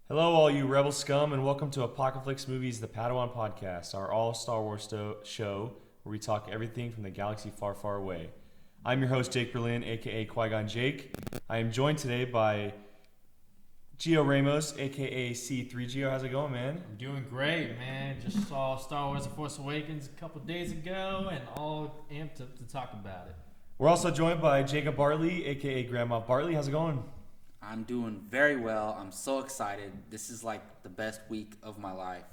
Hello, all you rebel scum, and welcome to Apocalypse Movies, the Padawan Podcast, our all Star Wars show where we talk everything from the galaxy far, far away. I'm your host, Jake Berlin, aka Qui-Gon Jake. I am joined today by Gio Ramos, aka C3. Gio, how's it going, man? I'm doing great, man. Just saw Star Wars: The Force Awakens a couple days ago, and all amped up to talk about it. We're also joined by Jacob Bartley, aka Grandma Bartley. How's it going? I'm doing very well. I'm so excited. This is like the best week of my life.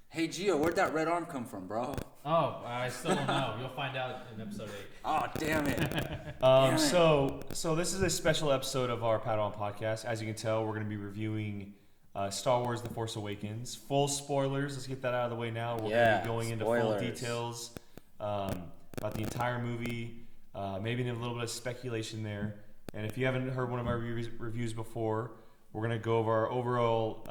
Hey, Gio, where'd that red arm come from, bro? Oh, I still don't know. You'll find out in episode 8. Oh, damn it. So this is a special episode of our Padawan Podcast. As you can tell, we're going to be reviewing Star Wars: The Force Awakens. Full spoilers. Let's get that out of the way now. We're going to be going into full details about the entire movie, maybe a little bit of speculation there. And if you haven't heard one of our reviews before, we're going to go over our overall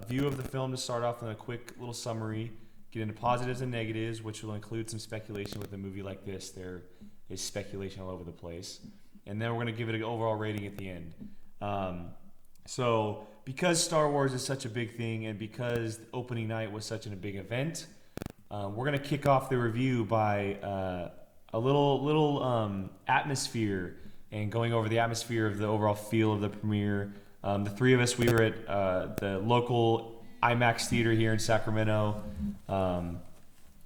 view of the film to start off in a quick little summary, get into positives and negatives, which will include some speculation with a movie like this. There is speculation all over the place. And then we're going to give it an overall rating at the end. So because Star Wars is such a big thing and because opening night was such a big event, we're going to kick off the review by a little atmosphere and going over the atmosphere of the overall feel of the premiere. The three of us, we were at the local IMAX theater here in Sacramento. And,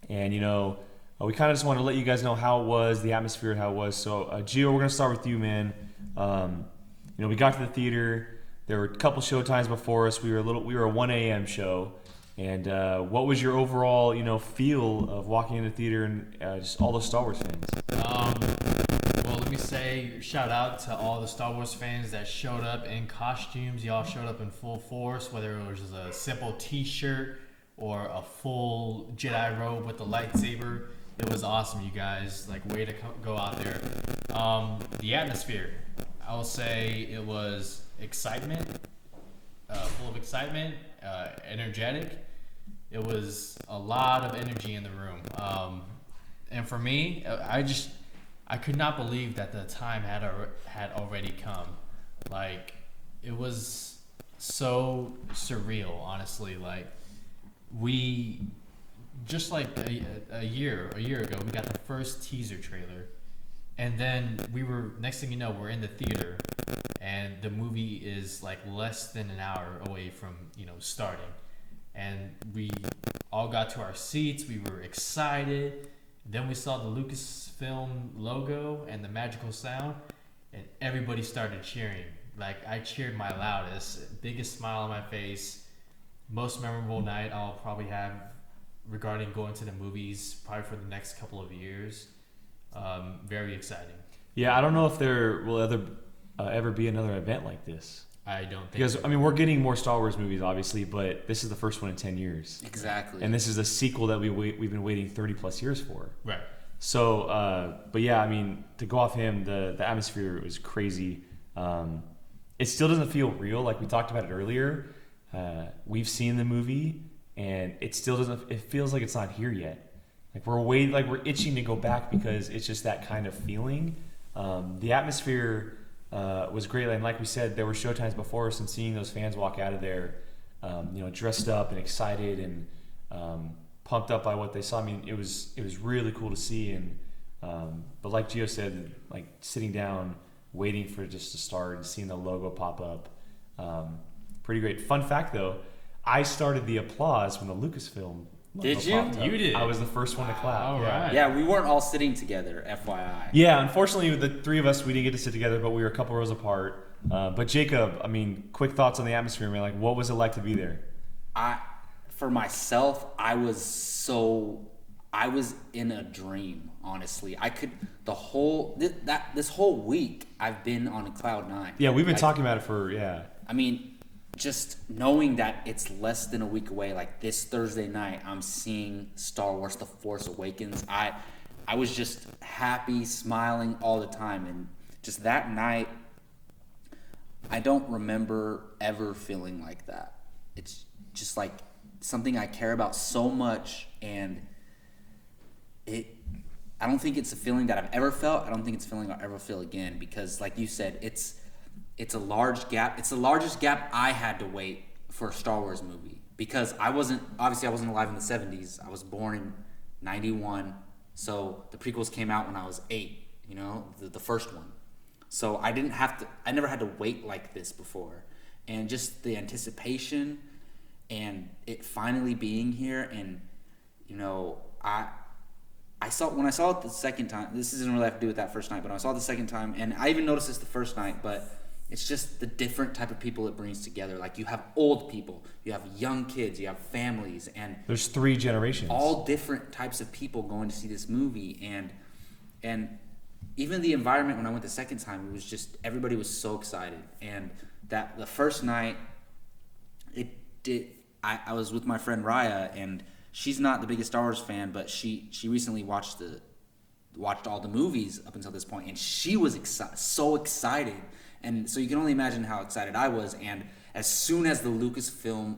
you know, we kind of just want to let you guys know how it was, the atmosphere and how it was. So, Gio, we're going to start with you, man. You know, we got to the theater. There were a couple show times before us. We were a 1 a.m. show. And what was your overall, feel of walking into the theater and just all those Star Wars fans? Well, let me say shout out to all the Star Wars fans that showed up in costumes. Y'all showed up in full force, whether it was just a simple t-shirt or a full Jedi robe with the lightsaber. It was awesome, you guys. Like, way to go out there. The atmosphere, I will say it was excitement, full of excitement, energetic. It was a lot of energy in the room. And for me, I could not believe that the time had already come. Like, it was so surreal, honestly. Like, we just like a year ago, we got the first teaser trailer, and then next thing you know, we're in the theater, and the movie is like less than an hour away from starting, and we all got to our seats. We were excited. Then we saw the Lucasfilm logo and the magical sound, and everybody started cheering. Like, I cheered my loudest, biggest smile on my face. Most memorable night I'll probably have regarding going to the movies, probably for the next couple of years. Very exciting. Yeah, I don't know if there will ever be another event like this. I don't think because so. I mean, we're getting more Star Wars movies, obviously, but this is the first one in 10 years. Exactly. And this is a sequel that we've been waiting 30 plus years for. Right. So, but yeah, I mean, to go off him, the atmosphere was crazy. It still doesn't feel real, like we talked about it earlier. We've seen the movie, and it still doesn't. It feels like it's not here yet. Like we're itching to go back because it's just that kind of feeling. The atmosphere was great, and like we said, there were showtimes before us, and seeing those fans walk out of there, dressed up and excited and pumped up by what they saw. I mean, it was really cool to see, and but like Gio said, like sitting down, waiting for it just to start and seeing the logo pop up, pretty great. Fun fact though, I started the applause when the Lucasfilm logo Did you? popped up. You did. I was the first one to clap. All right. Yeah, we weren't all sitting together, FYI. Yeah, unfortunately, the three of us, we didn't get to sit together, but we were a couple rows apart. But Jacob, I mean, quick thoughts on the atmosphere, man. Like, what was it like to be there? For myself, I was in a dream, honestly. This whole week, I've been on cloud nine. Yeah, we've been talking about it for, I mean, just knowing that it's less than a week away, like this Thursday night, I'm seeing Star Wars: The Force Awakens. I was just happy, smiling all the time, and just that night, I don't remember ever feeling like that. It's just like something I care about so much, and I don't think it's a feeling that I've ever felt. I don't think it's a feeling I'll ever feel again, because like you said, it's a large gap. It's the largest gap I had to wait for a Star Wars movie because I wasn't alive in the 70s. I was born in 91, so the prequels came out when I was 8. You know, the first one. So I never had to wait like this before, and just the anticipation and it finally being here, and you know, when I saw it the second time, this doesn't really have to do with that first night, but when I saw it the second time, and I even noticed this the first night, but it's just the different type of people it brings together. Like, you have old people, you have young kids, you have families, and there's 3 generations. All different types of people going to see this movie, and even the environment when I went the second time, it was just, everybody was so excited. And that the first night, I was with my friend Raya, and she's not the biggest Star Wars fan, but she recently watched all the movies up until this point, and she was so excited. And so you can only imagine how excited I was. And as soon as the Lucasfilm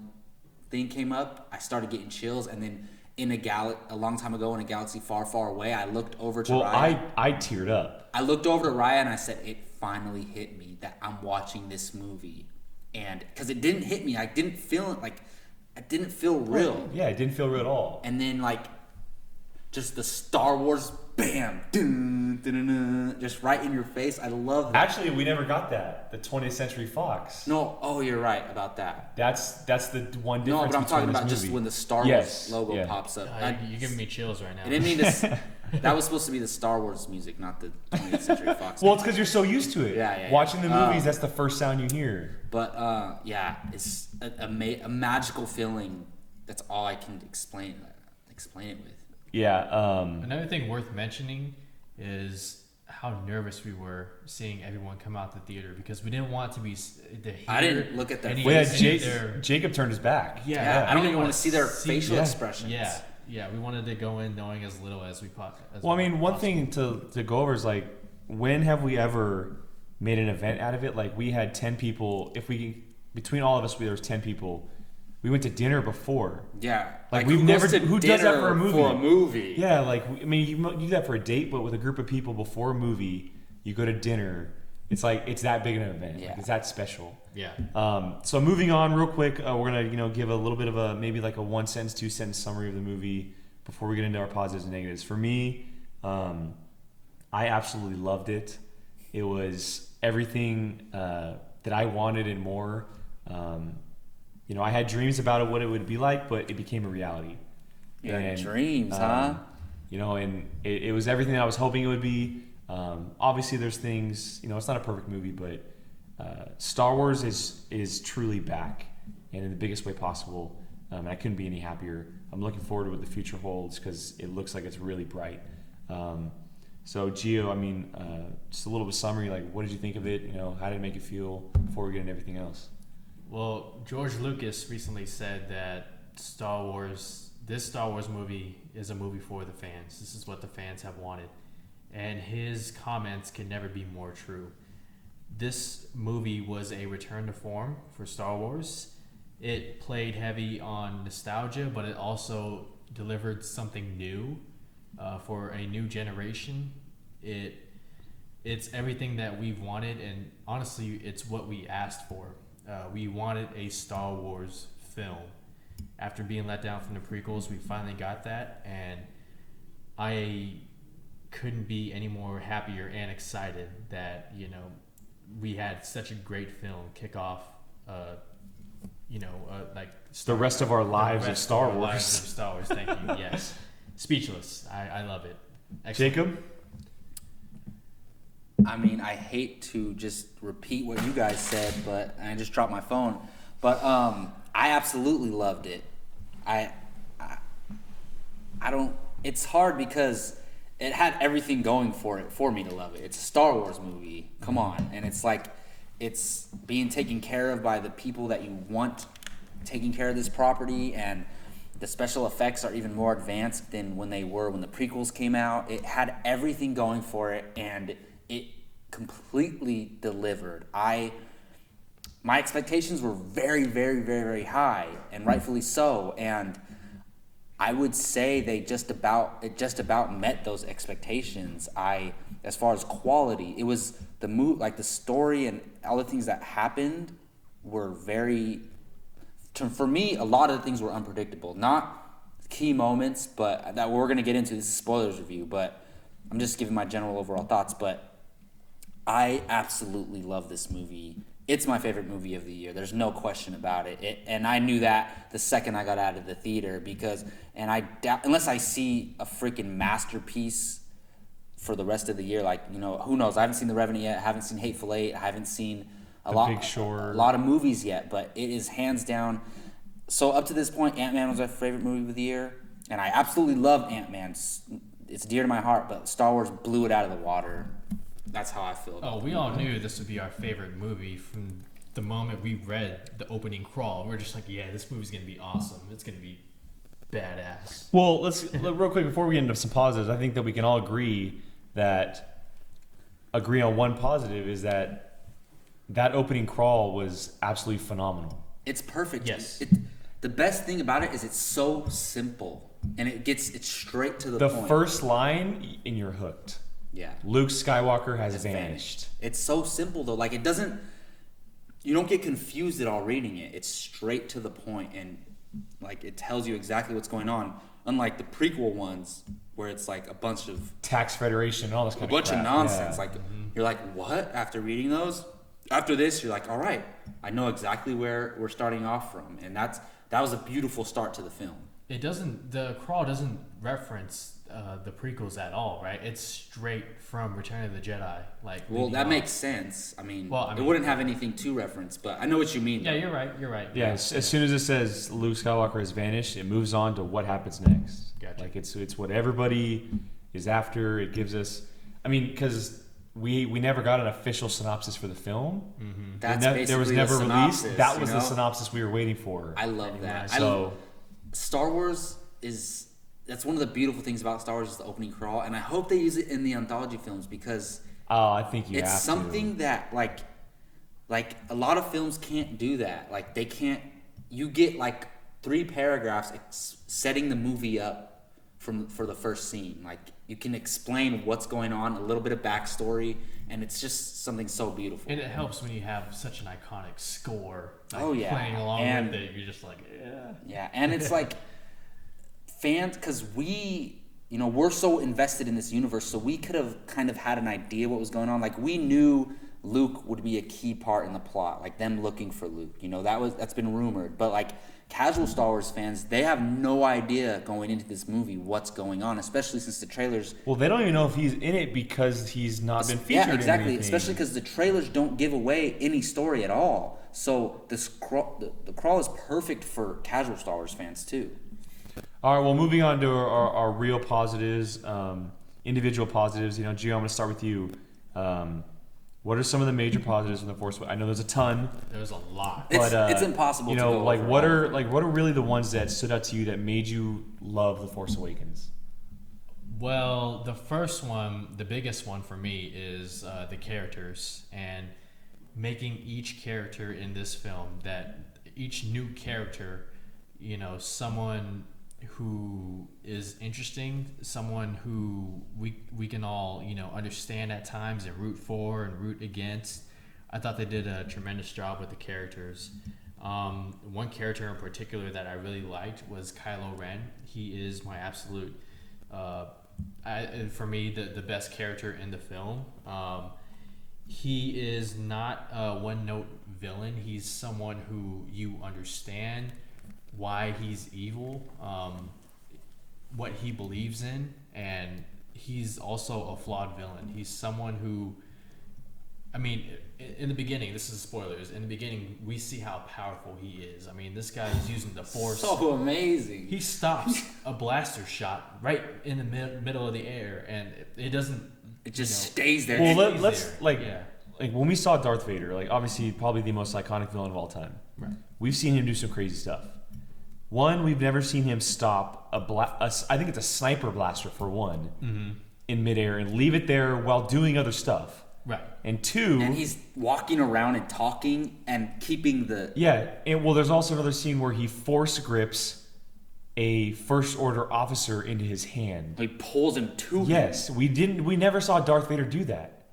thing came up, I started getting chills. And then a long time ago in a galaxy far, far away, I looked over to Raya. I teared up. I looked over to Raya and I said, it finally hit me that I'm watching this movie. And because it didn't hit me, I didn't feel it, like, it didn't feel real. Yeah, it didn't feel real at all. And then, like, just the Star Wars, bam, dun, dun, dun, dun, just right in your face. I love that. Actually, we never got that. The 20th Century Fox. No, you're right about that. That's the one difference. No, but I'm talking about movie. Just when the Star Wars logo pops up. You're giving me chills right now. I didn't mean to. That was supposed to be the Star Wars music, not the 20th Century Fox. Well, it's because you're so used to it. Yeah. Watching the movies, that's the first sound you hear. But it's a magical feeling. That's all I can explain it with. Yeah. Another thing worth mentioning is how nervous we were seeing everyone come out the theater, because we didn't want to be. I didn't look at their faces. Jacob turned his back. Yeah, I don't even want to see their facial expressions. Yeah, we wanted to go in knowing as little as we possibly. Well, I mean, one thing to go over is, like, when have we ever made an event out of it? Like, we had 10 people. Between all of us, there was 10 people. We went to dinner before. Yeah, like we've never. Who does that for a movie? For a movie. Yeah, like, I mean, you do that for a date, but with a group of people before a movie, you go to dinner. It's like, it's that big of an event. Yeah, like, it's that special. Yeah. So moving on real quick, we're gonna give a little bit of maybe like a 1-sentence, 2-sentence summary of the movie before we get into our positives and negatives. For me, I absolutely loved it. It was everything that I wanted and more. I had dreams about it, what it would be like, but it became a reality. Dreams, huh? And it was everything I was hoping it would be. Obviously, there's things, it's not a perfect movie, but Star Wars is truly back, and in the biggest way possible. And I couldn't be any happier. I'm looking forward to what the future holds, because it looks like it's really bright. So, Gio, I mean, just a little bit of summary, like, what did you think of it? How did it make you feel before we get into everything else? Well, George Lucas recently said that this Star Wars movie is a movie for the fans. This is what the fans have wanted. And his comments can never be more true. This movie was a return to form for Star Wars. It played heavy on nostalgia, but it also delivered something new for a new generation. It's everything that we've wanted, and honestly, it's what we asked for. We wanted a Star Wars film. After being let down from the prequels, we finally got that, and I couldn't be any more happier and excited that we had such a great film kick off. Like the rest of our lives of Star Wars. Thank you. Yes, speechless. I love it. Excellent. Jacob. I mean, I hate to just repeat what you guys said, but I just dropped my phone. But I absolutely loved it. I don't. It's hard because it had everything going for it for me to love it. It's a Star Wars movie. Come on, and it's like it's being taken care of by the people that you want taking care of this property, and the special effects are even more advanced than when the prequels came out. It had everything going for it, and it completely delivered. My expectations were very, very, very, very high, and rightfully so. And I would say it just about met those expectations. As far as quality, it was the story and all the things that happened were very for me, a lot of the things were unpredictable. Not key moments, but that we're going to get into. This is spoilers review, but I'm just giving my general overall thoughts. But I absolutely love this movie. It's my favorite movie of the year. There's no question about it. And I knew that the second I got out of the theater because, and I doubt, unless I see a freaking masterpiece for the rest of the year, like, you know, who knows? I haven't seen The Revenant yet. I haven't seen Hateful Eight. I haven't seen a lot of movies yet, but it is hands down. So up to this point, Ant-Man was my favorite movie of the year, and I absolutely love Ant-Man. It's dear to my heart, but Star Wars blew it out of the water. That's how I feel. We all knew this would be our favorite movie from the moment we read the opening crawl. We're just like, yeah, this movie's gonna be awesome. It's gonna be badass. Well, let's real quick before we get into some positives. I think that we can all agree on one positive is that opening crawl was absolutely phenomenal. It's perfect. Yes. The best thing about it is it's so simple, and it's straight to the point. The first line, and you're hooked. Yeah. Luke Skywalker has vanished. It's so simple though. Like you don't get confused at all reading it. It's straight to the point, and like it tells you exactly what's going on. Unlike the prequel ones where it's like a bunch of Tax Federation and all this kind of bunch crap. of nonsense. Yeah. Like you're like, what? After reading those, after this, you're like, all right, I know exactly where we're starting off from, and that was a beautiful start to the film. The crawl doesn't reference the prequels at all, right? It's straight from Return of the Jedi. Well, that makes sense. I mean, it wouldn't have anything to reference, but I know what you mean. Yeah, you're right. Yeah, as soon as it says Luke Skywalker has vanished, it moves on to what happens next. Gotcha. Like it's what everybody is after. It gives us, I mean, because we never got an official synopsis for the film. Mm-hmm. That's basically there was never the released. synopsis, That was the synopsis we were waiting for. I love that. So Star Wars that's one of the beautiful things about Star Wars is the opening crawl, and I hope they use it in the anthology films because I think you it's have something that like a lot of films can't do that. Like they can't. You get like 3 paragraphs setting the movie up for the first scene. Like you can explain what's going on, a little bit of backstory, and it's just something so beautiful. And it helps when you have such an iconic score. Playing along with it, you're just like, yeah, and it's like fans, because we're so invested in this universe, so we could have kind of had an idea what was going on. Like we knew Luke would be a key part in the plot, like them looking for Luke. That's been rumored, but like casual Star Wars fans, they have no idea going into this movie what's going on, especially since the trailers. Well, they don't even know if he's in it because he's not been featured. Yeah, exactly. In anything. Especially because the trailers don't give away any story at all. So the crawl is perfect for casual Star Wars fans too. All right. Well, moving on to our real positives, individual positives. Gio, I'm going to start with you. What are some of the major positives in the Force? I know there's a ton. There's a lot. But, it's impossible. To go like over what all. are really the ones that stood out to you that made you love the Force Awakens? Well, the first one, the biggest one for me, is the characters and making each character in this film, that each new character, someone who is interesting, someone who we can all understand at times and root for and root against. I thought they did a tremendous job with the characters. One character in particular that I really liked was Kylo Ren. He is my absolute, for me, the best character in the film. He is not a one-note villain. He's someone who you understand why he's evil, what he believes in, and he's also a flawed villain. He's someone who, in the beginning, this is spoilers, in the beginning, we see how powerful he is. This guy is using the Force. So amazing. He stops a blaster shot right in the middle of the air, and it doesn't... It just stays there. Well, let's like when we saw Darth Vader, like obviously probably the most iconic villain of all time. Right. We've seen him do some crazy stuff. One, we've never seen him stop I think it's a sniper blaster for one, in midair and leave it there while doing other stuff. Right. And two, and he's walking around and talking and keeping the... Yeah, and there's also another scene where he force grips a First Order officer into his hand. He pulls him to him. Yes, we never saw Darth Vader do that.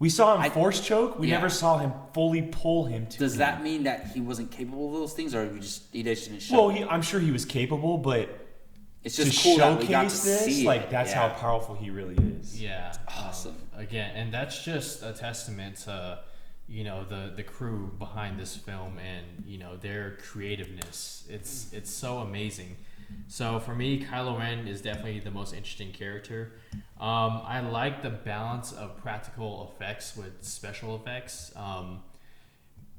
We saw him force choke. We yeah. never saw him fully pull him to Does him. that mean that he wasn't capable of those things, or he just didn't show? Well, I'm sure he was capable, but it's just to cool that showcase we got to this, see like it. that's Yeah. how powerful he really is. Yeah. Awesome. Again, and that's just a testament to, you know, the crew behind this film and, you know, their creativeness. It's so amazing. So for me, Kylo Ren is definitely the most interesting character. I like the balance of practical effects with special effects.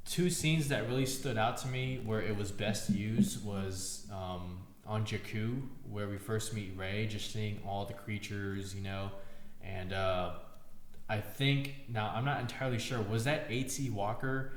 Two scenes that really stood out to me where it was best used was on Jakku, where we first meet Rey, just seeing all the creatures, you know, and I think, now I'm not entirely sure, was that 8C Walker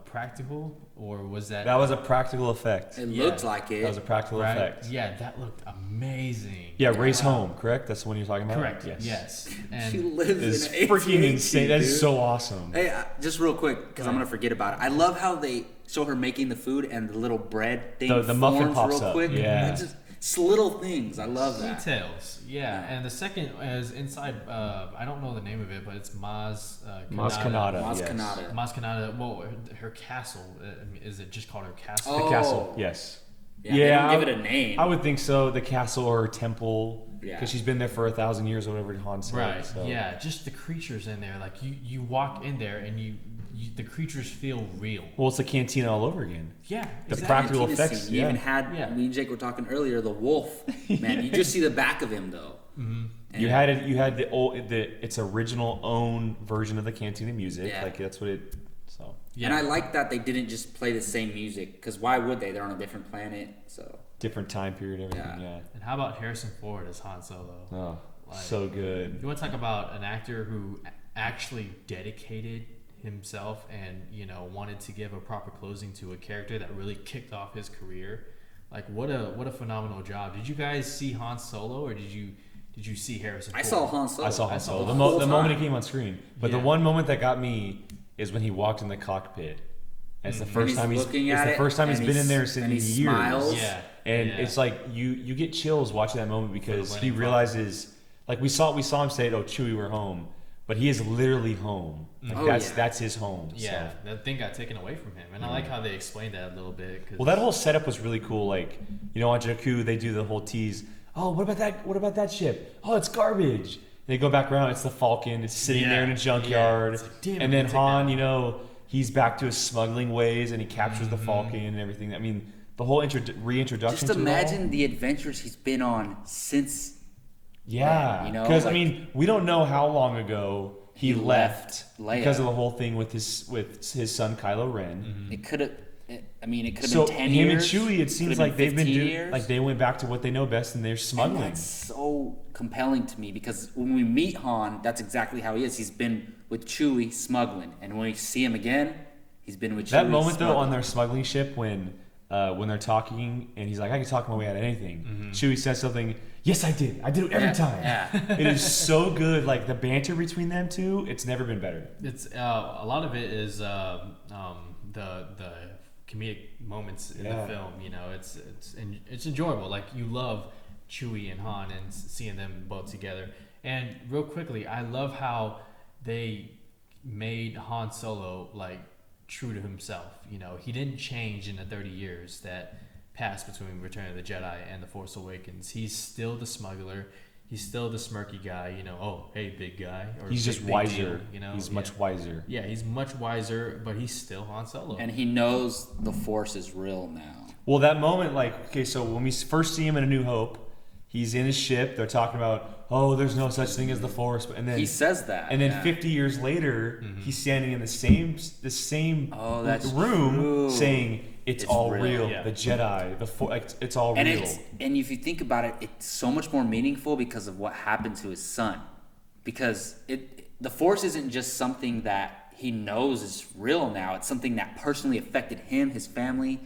practical, or was that... That was a practical effect. It looked like it. That was a practical right? effect. Yeah, that looked amazing. Yeah, Ray's home, correct? That's the one you're talking about? Correct. Yes. Yes. She And lives It's in freaking AT&T, insane. That is dude. so awesome. Hey, just real quick, because I'm Go gonna forget about it. I love how they show her making the food and the little bread thing The muffin forms pops real up, quick. yeah. It's little things. I love that. details. Yeah. And the second is inside, I don't know the name of it, but it's Maz Kanata. Maz yes. Kanata. Maz Kanata. Well, her castle. Is it just called her castle? The Oh. castle, yes. Yeah, they don't give it a name. I would think so. The castle or temple, Yeah. because she's been there for 1,000 years or whatever Han said. Right. So. Yeah. Just the creatures in there. Like you walk in there and you the creatures feel real. Well, it's a cantina all over again. Yeah. The exactly. practical Cantina effects, scene. You yeah. even had, Yeah. me and Jake were talking earlier, the wolf. Man, you just see the back of him, though. Mm-hmm. You had it. You had its original own version of the cantina music. Yeah. Like that's what it. So Yeah. And I like that they didn't just play the same music, because why would they? They're on a different planet, so. different time period, everything. Yeah. Yeah. And how about Harrison Ford as Han Solo? Oh, Like- so good. You want to talk about an actor who actually dedicated himself and, you know, wanted to give a proper closing to a character that really kicked off his career. Like what a phenomenal job. Did you guys see Han Solo, or did you see Harrison I Ford? saw Han Solo. I saw Han Solo. The, whole the moment time. he came on screen. But the Yeah. one moment that got me is when he walked in the cockpit. And it's the first he's time looking it's at the it, first time and he's been in there he's- since and he years. smiles. Yeah. And Yeah. it's like you get chills watching that moment because he winning realizes, like we saw him say, "Oh, Chewie, we're home," but he is literally home. Like Oh, that's yeah. that's his home. Yeah, So. that thing got taken away from him, and I like how they explained that a little bit. 'Cause Well, that whole setup was really cool. Like, you know, on Jakku, they do the whole tease. Oh, what about that? What about that ship? Oh, it's garbage. And they go back around. It's the Falcon. It's sitting there in a Yeah. junkyard. It's like, damn it, and then take Han, that. you know, he's back to his smuggling ways, and he captures Mm-hmm. the Falcon and everything. I mean, the whole reintroduction. Just to it all. imagine the adventures he's been on since. Yeah, you know, because I like- mean, we don't know how long ago he left Leia. because of the whole thing with his son Kylo Ren. Mm-hmm. It could have. I mean, it could have So been 10 him years. and Chewie, it seems could've like been they've been 15 doing, years. like they went back to what they know best, and they're And smuggling. that's so compelling to me, because when we meet Han, that's exactly how he is. He's been with Chewie smuggling, and when we see him again, he's been with Chewie. That moment though on smuggling. their smuggling ship when they're talking and he's like, "I can talk my way out of anything." Chewie says something. Yes, I did. I did it every Yeah, time. yeah. It is so good. Like the banter between them two, it's never been better. it's a lot of it is the comedic moments in Yeah. the film. You know, it's enjoyable. Like you love Chewie and Han and seeing them both together. And real quickly, I love how they made Han Solo like true to himself. You know, he didn't change in the 30 years that passed between Return of the Jedi and The Force Awakens. He's still the smuggler. He's still the smirky guy. You know, oh hey big guy. Or He's big, just big wiser. deal, you know, He's yeah. much wiser. Yeah, he's much wiser, but he's still Han Solo. And he knows the Force is real now. Well, that moment, like, okay, so when we first see him in A New Hope, he's in his ship. They're talking about, oh, there's no such thing as the Force, and then He says that. and then yeah. 50 years later, he's standing in the same Oh, that's room, true. saying it's all real. real. Yeah. The Jedi, the Force, like, it's all And real. and if you think about it, it's so much more meaningful because of what happened to his son. Because the Force isn't just something that he knows is real now. It's something that personally affected him, his family,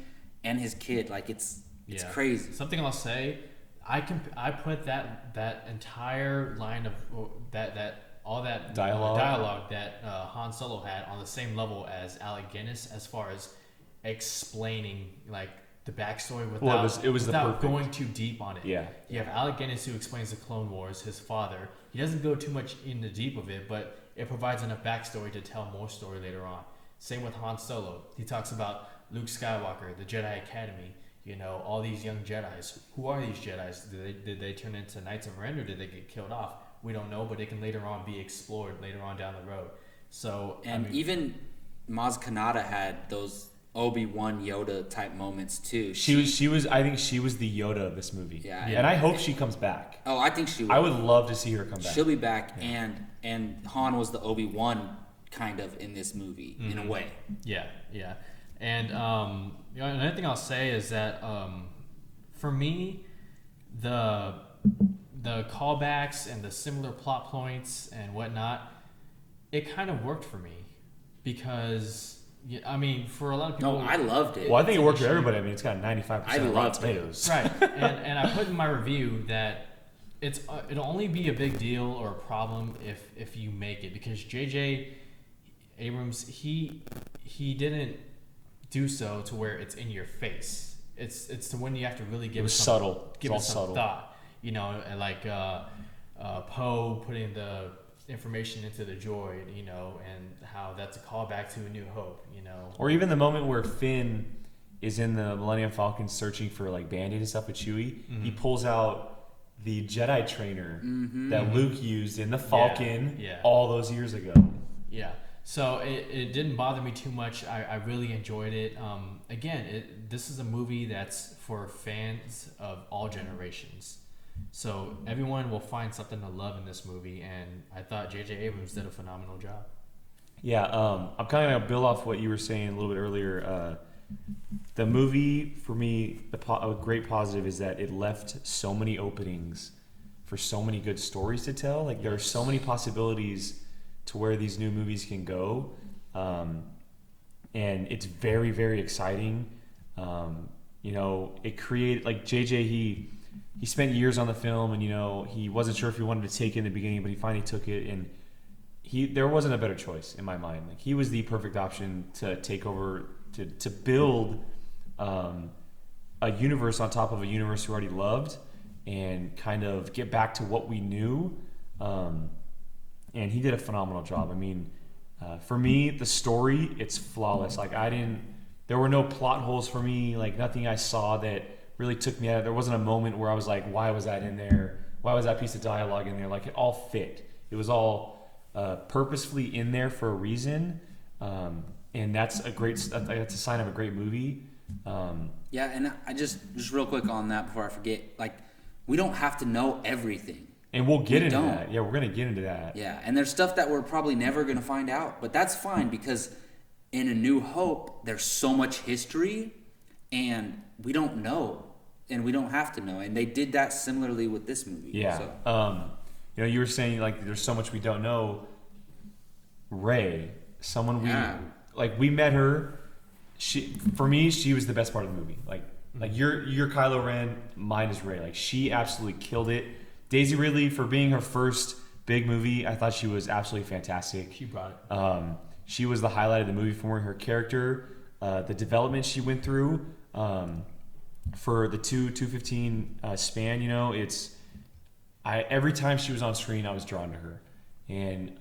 and his kid. Like it's Yeah. crazy. Something I'll say, I put that entire line of all that Dialogue. that Han Solo had on the same level as Alec Guinness as far as explaining like the backstory without, Well, it was the without perfect- going too deep on it. Yeah. You have Alec Guinness who explains the Clone Wars, his father. He doesn't go too much in the deep of it, but it provides enough backstory to tell more story later on. Same with Han Solo. He talks about Luke Skywalker, the Jedi Academy, you know, all these young Jedis. Who are these Jedis? Did they turn into Knights of Ren, or did they get killed off? We don't know, but it can later on be explored later on down the road. So, and even Maz Kanata had those Obi-Wan Yoda type moments too. She was I think she was the Yoda of this movie. Yeah. And I hope she comes back. Oh, I think she will. I would love to see her come back. She'll be back, and Han was the Obi-Wan kind of in this movie, in a way. Yeah. And you know, another thing I'll say is that for me, the callbacks and the similar plot points and whatnot, it kind of worked for me because I mean, for a lot of people, No, I loved it. Well, I think it worked for everybody. I mean, it's got 95% I Rotten loved Tomatoes. right? And I put in my review that it'll only be a big deal or a problem if you make it, because J.J. Abrams he didn't do so to where it's in your face. It's to when you have to really give It was it some, subtle. give It it was some all subtle. thought. You know, and like Poe putting the information into the droid, you know, and how that's a callback to A New Hope, you know. Or even the moment where Finn is in the Millennium Falcon searching for like Band-Aid and stuff with Chewie. He pulls out the Jedi trainer that Luke used in the Falcon all those years ago. Yeah. So it didn't bother me too much. I really enjoyed it. Again, this is a movie that's for fans of all generations. So everyone will find something to love in this movie, and I thought J.J. Abrams did a phenomenal job. Yeah, I'm kind of going to build off what you were saying a little bit earlier. The movie, for me, a great positive is that it left so many openings for so many good stories to tell. Like, there are so many possibilities to where these new movies can go. And it's very, very exciting. You know, it created, like, JJ, he spent years on the film, and, you know, he wasn't sure if he wanted to take it in the beginning, but he finally took it, and there wasn't a better choice in my mind. Like, he was the perfect option to take over, to build a universe on top of a universe we already loved, and kind of get back to what we knew. And he did a phenomenal job. I mean, for me, the story, it's flawless. Like, there were no plot holes for me. Like, nothing I saw that really took me out. There wasn't a moment where I was like, why was that in there? Why was that piece of dialogue in there? Like, it all fit. It was all purposefully in there for a reason. And that's a sign of a great movie. Yeah, and I just real quick on that before I forget, like, we don't have to know everything. And we'll get into that. Yeah, we're going to get into that. Yeah, and there's stuff that we're probably never going to find out, but that's fine, because in A New Hope, there's so much history, and we don't know, and we don't have to know. And they did that similarly with this movie. Yeah. So. You know, you were saying, like, there's so much we don't know. Rey, someone we met her. For me, she was the best part of the movie. Like you're Kylo Ren, mine is Rey. Like, she absolutely killed it. Daisy Ridley, for being her first big movie, I thought she was absolutely fantastic. She brought it. She was the highlight of the movie for me. Her character, the development she went through for the 2:15 span. You know, every time she was on screen, I was drawn to her, and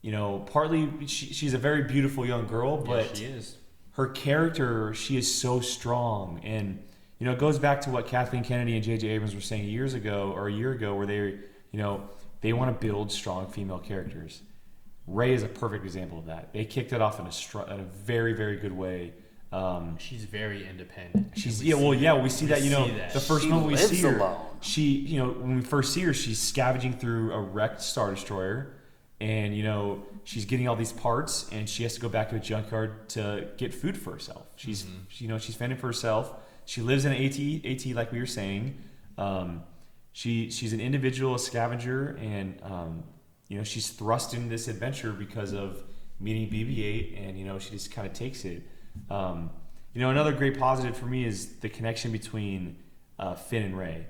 you know, partly she's a very beautiful young girl, but she is. Her character, she is so strong, and you know, it goes back to what Kathleen Kennedy and J.J. Abrams were saying a year ago, where they want to build strong female characters. Rey is a perfect example of that. They kicked it off in a very, very good way. She's very independent. We see that. You know, the first moment we see her, alone. when we first see her, she's scavenging through a wrecked Star Destroyer, and you know, she's getting all these parts, and she has to go back to a junkyard to get food for herself. She's fending for herself. She lives in an AT like we were saying. She's an individual, a scavenger, and you know, she's thrust into this adventure because of meeting BB-8, and you know, she just kind of takes it. You know, another great positive for me is the connection between Finn and Rey.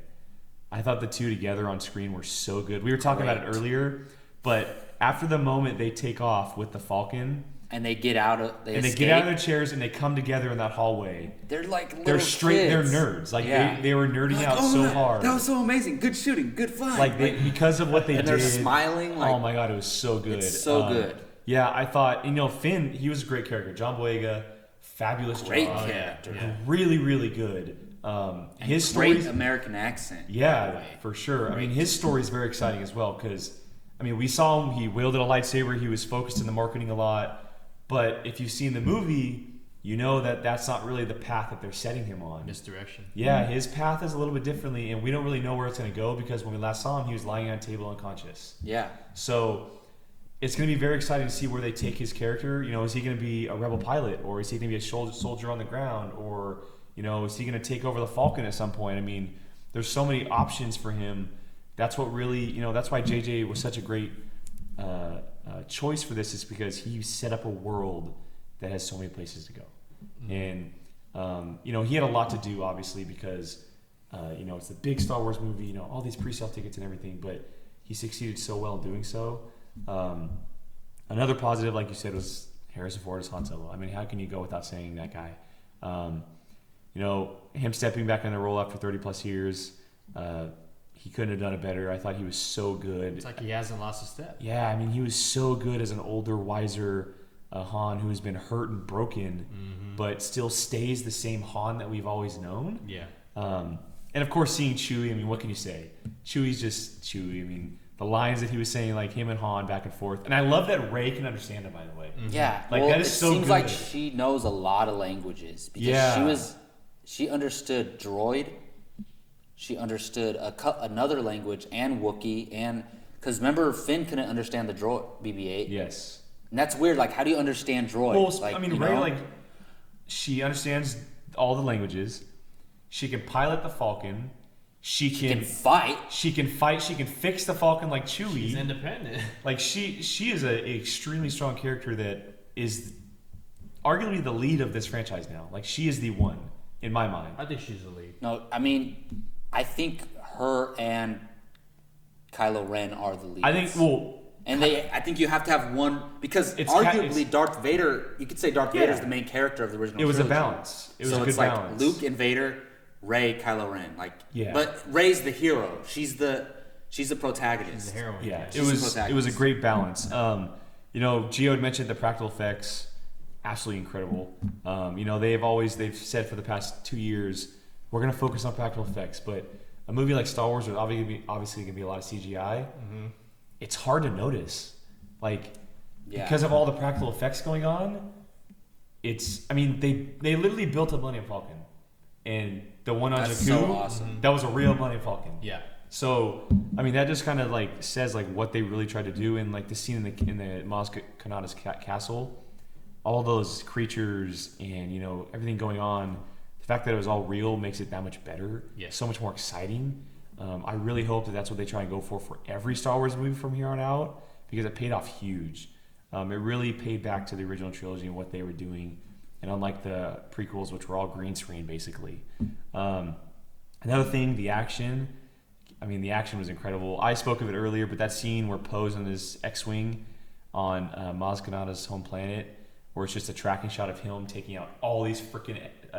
I thought the two together on screen were so good. We were talking about it earlier, but after the moment they take off with the Falcon, And they get out of get out of their chairs and they come together in that hallway. They're like little they're straight. kids. They're nerds. Like they were nerding out so hard. That was so amazing. Good shooting. Good fun. Like because of what they and did. And they're smiling. Like, oh my god, it was so good. It's so good. Yeah, I thought Finn. He was a great character. John Boyega, fabulous. Great job. character. Yeah. Really, really good. His great story. American accent. Yeah, for sure. I mean, his story is very exciting as well because, I mean, we saw him. He wielded a lightsaber. He was focused in the marketing a lot. But if you've seen the movie, you know that that's not really the path that they're setting him on. Misdirection. Yeah, his path is a little bit differently, and we don't really know where it's going to go because when we last saw him, he was lying on a table unconscious. Yeah. So it's going to be very exciting to see where they take his character. Is he going to be a rebel pilot, or is he going to be a soldier on the ground, or is he going to take over the Falcon at some point? I mean, there's so many options for him. That's what really, that's why JJ was such a great choice for this, is because he set up a world that has so many places to go. And he had a lot to do, obviously, because it's the big Star Wars movie, all these pre-sale tickets and everything, but he succeeded so well in doing so. Another positive, like you said, was Harrison Ford as Han Solo. I mean, how can you go without saying that guy? Him stepping back in the role after 30 plus years, he couldn't have done it better. I thought he was so good. It's like he hasn't lost a step. Yeah, I mean, he was so good as an older, wiser Han who has been hurt and broken, but still stays the same Han that we've always known. Yeah. And of course, seeing Chewie, I mean, what can you say? Chewie's just Chewie. I mean, the lines that he was saying, like him and Han back and forth. And I love that Rey can understand him, by the way. Yeah. Like, that is so good. It seems like she knows a lot of languages because she understood droid. She understood another language and Wookiee, and because remember Finn couldn't understand the droid BB-8. Yes, and that's weird. Like, how do you understand droid? Well, like, I mean, Rey, she understands all the languages. She can pilot the Falcon. She can fight. She can fight. She can fix the Falcon like Chewie. She's independent. Like she is an extremely strong character that is arguably the lead of this franchise now. Like, she is the one in my mind. I think she's the lead. No, I mean, I think her and Kylo Ren are the leads. I think you have to have one, because arguably Darth Vader, you could say Darth Vader is the main character of the original trilogy. It was a balance. It was a good balance. Like Luke and Vader, Rey, Kylo Ren. But Rey's the hero. She's the protagonist. She's the heroine. Yeah, it was a great balance. Gio had mentioned the practical effects, absolutely incredible. They've said for the past 2 years, we're going to focus on practical effects, but a movie like Star Wars is obviously going to be a lot of CGI. Mm-hmm. It's hard to notice, because of all the practical effects going on. They literally built a Millennium Falcon, and the one on Jakku, so awesome. That was a real Millennium Falcon. Yeah. So that just kind of says what they really tried to do, and the scene in the Maz Kanata's castle, all those creatures and everything going on. The fact that it was all real makes it that much better. Yeah. So much more exciting. I really hope that that's what they try and go for every Star Wars movie from here on out, because it paid off huge. It really paid back to the original trilogy and what they were doing, and unlike the prequels, which were all green screen basically. Another thing, the action. The action was incredible. I spoke of it earlier, but that scene where Poe's on his X-wing on Maz Kanata's home planet, where it's just a tracking shot of him taking out all these freaking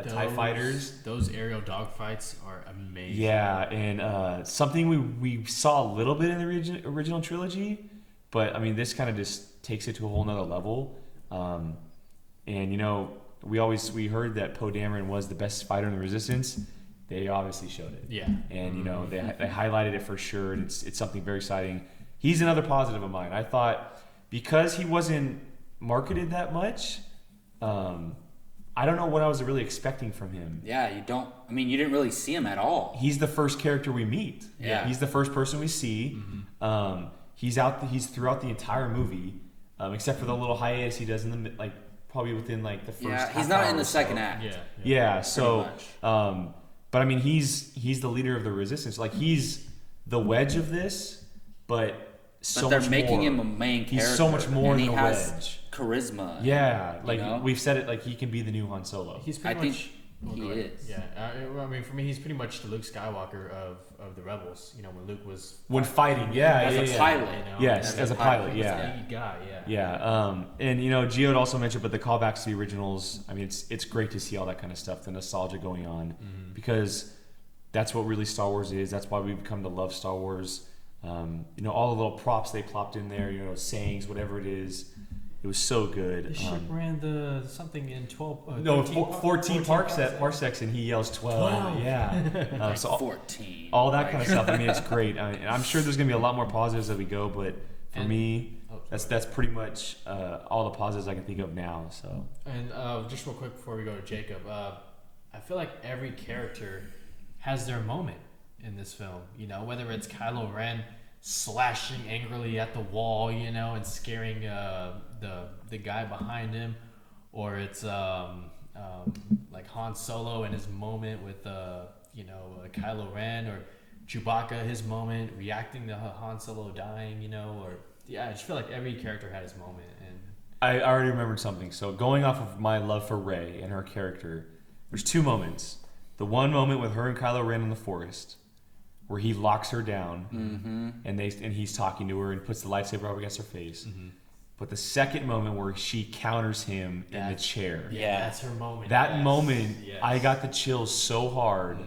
TIE fighters. Those aerial dogfights are amazing. Yeah, and something we saw a little bit in the original trilogy, but this kind of just takes it to a whole nother level. We heard that Poe Dameron was the best fighter in the Resistance. They obviously showed it. Yeah. And they highlighted it for sure, and it's something very exciting. He's another positive of mine. I thought, because he wasn't marketed that much, I don't know what I was really expecting from him. Yeah, you didn't really see him at all. He's the first character we meet. Yeah. He's the first person we see. Mm-hmm. He's throughout the entire movie, except for the little hiatus he does in the probably within the first. Yeah, he's not in the second act. Yeah. So, but he's the leader of the Resistance. He's the Wedge of this, but they're making him a main character. He's so much more than a has Wedge. Charisma. Yeah, we've said it. He can be the new Han Solo. He's pretty much He is. Yeah, I mean, for me, he's pretty much the Luke Skywalker of the Rebels. You know, when Luke was fighting, as a pilot. You know, Yes, as a pilot, he was yeah. the lead guy, yeah. Yeah, and you know, Gio had also mentioned, but the callbacks to the originals. I mean, it's great to see all that kind of stuff, the nostalgia going on, because that's what really Star Wars is. That's why we've come to love Star Wars. You know, all the little props they plopped in there, you know, sayings, whatever it is. It was so good. The ship ran the something in 12. No, 14 parsecs, and he yells 12. Yeah. So 14. all that kind of stuff. I mean, it's great. I'm sure there's going to be a lot more positives as we go, but for me, that's pretty much all the positives I can think of now. So. And just real quick before we go to Jacob, I feel like every character has their moment in this film. You know, whether it's Kylo Ren slashing angrily at the wall, you know, and scaring the guy behind him, or it's like Han Solo and his moment with Kylo Ren, or Chewbacca, his moment reacting to Han Solo dying, you know, or I just feel like every character had his moment. And I already remembered something. So going off of my love for Rey and her character, there's two moments. The one moment with her and Kylo Ren in the forest, where he locks her down, and he's talking to her and puts the lightsaber up against her face. But the second moment where she counters him in the chair, that's her moment. That moment, I got the chills so hard.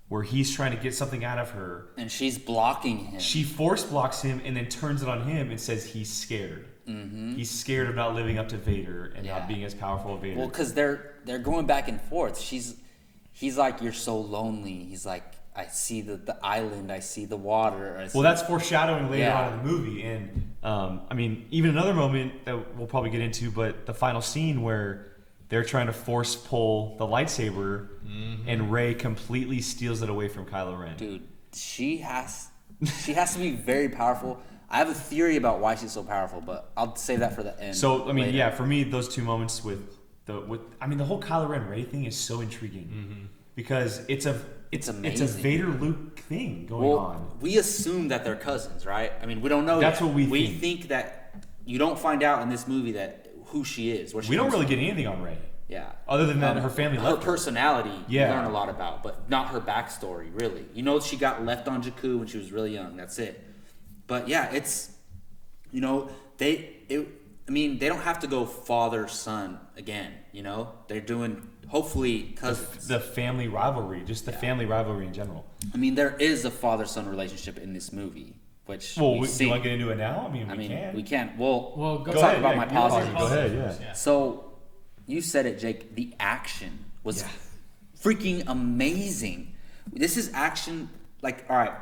Where he's trying to get something out of her, and she's blocking him. She force blocks him and then turns it on him and says he's scared. He's scared of not living up to Vader and not being as powerful as Vader. Well, because they're going back and forth. He's like, you're so lonely. He's like, I see the island, I see the water. Well, that's foreshadowing later on in the movie. And I mean, even another moment that we'll probably get into, but the final scene where they're trying to force pull the lightsaber, and Rey completely steals it away from Kylo Ren. Dude, she has to be very powerful. I have a theory about why she's so powerful, but I'll save that for the end. So I mean, for me, those two moments the whole Kylo Ren Rey thing is so intriguing because it's amazing. It's a Vader Luke thing going on. We assume that they're cousins, right? I mean, we don't know. That's yet. what we think. think. We think that you don't find out in this movie that who she is. We don't really get anything on Rey. Yeah. Other than that, her family left her personality, you Yeah. learn a lot about, but not her backstory, really. You know, she got left on Jakku when she was really young. That's it. But yeah, it's, you know, they don't have to go father son again. You know, they're doing hopefully cousins. The family rivalry, just the family rivalry in general. I mean, there is a father son relationship in this movie. Which do you want to get into it now? I mean, we can. Well, go talk about my positives. Go ahead, yeah. So, you said it, Jake. The action was freaking amazing. This is action. Like, all right,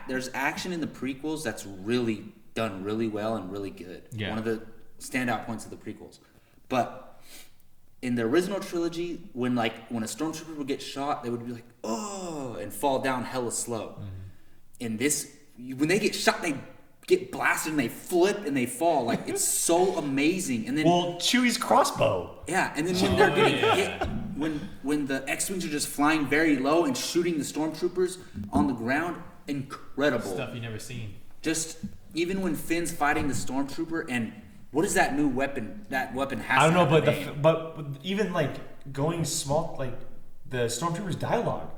there's action in the prequels that's really done really well and really good. Yeah. One of the standout points of the prequels. But in the original trilogy, when a stormtrooper would get shot, they would be like, oh, and fall down hella slow. In this, when they get shot, they get blasted and they flip and they fall. Like, it's so amazing. And then Chewie's crossbow. Yeah, and then when they're getting hit, when the X-Wings are just flying very low and shooting the stormtroopers on the ground, incredible. Stuff you never seen. Just even when Finn's fighting the stormtrooper, and what is that new weapon? That weapon has. I don't know, to have but even like going small, like the stormtrooper's dialogue.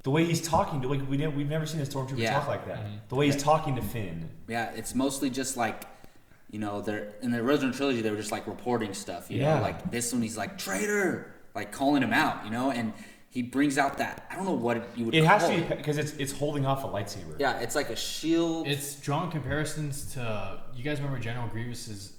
The way he's talking, we've never seen a stormtrooper talk like that. The way he's talking to Finn. Yeah, it's mostly just like, you know, they're in the original trilogy they were just like reporting stuff. You know, like this one he's like traitor, like calling him out. You know, and he brings out that I don't know what you would. It call has to be because it's holding off a lightsaber. Yeah, it's like a shield. It's drawing comparisons to you guys remember General Grievous's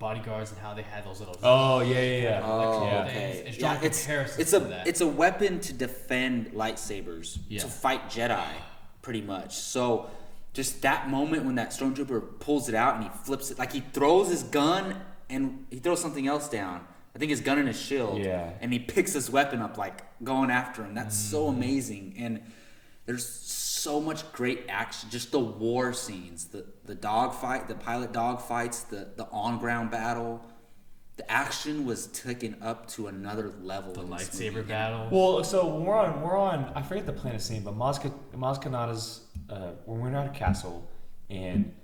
bodyguards and how they had those little. Oh yeah. Okay. It's drawing comparisons. It's to that. It's a weapon to defend lightsabers to fight Jedi, pretty much. So, just that moment when that stormtrooper pulls it out and he flips it, like he throws his gun and he throws something else down. I think his gun and his shield. Yeah. And he picks his weapon up, like going after him. That's so amazing. And there's so much great action. Just the war scenes, the dogfight, the pilot dogfights, the on-ground battle. The action was taken up to another level. The lightsaber battle. Well, so we're on. I forget the planet's name, but Maz Kanata's. When we're at a castle, and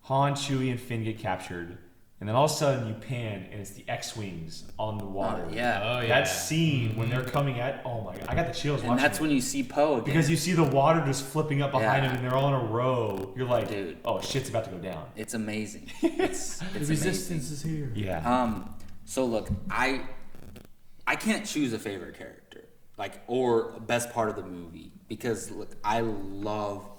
Han, Chewie, and Finn get captured. And then all of a sudden you pan and it's the X-Wings on the water. Oh, yeah. Oh, yeah. That scene when they're coming at, oh my God, I got the chills And watching that's it. when you see Poe again. Because you see the water just flipping up behind Yeah. him and they're all in a row. You're like, Dude. oh, shit's about to go down. It's amazing. It's The amazing. resistance is here. Yeah. So look, I can't choose a favorite character, like, or best part of the movie, because look, I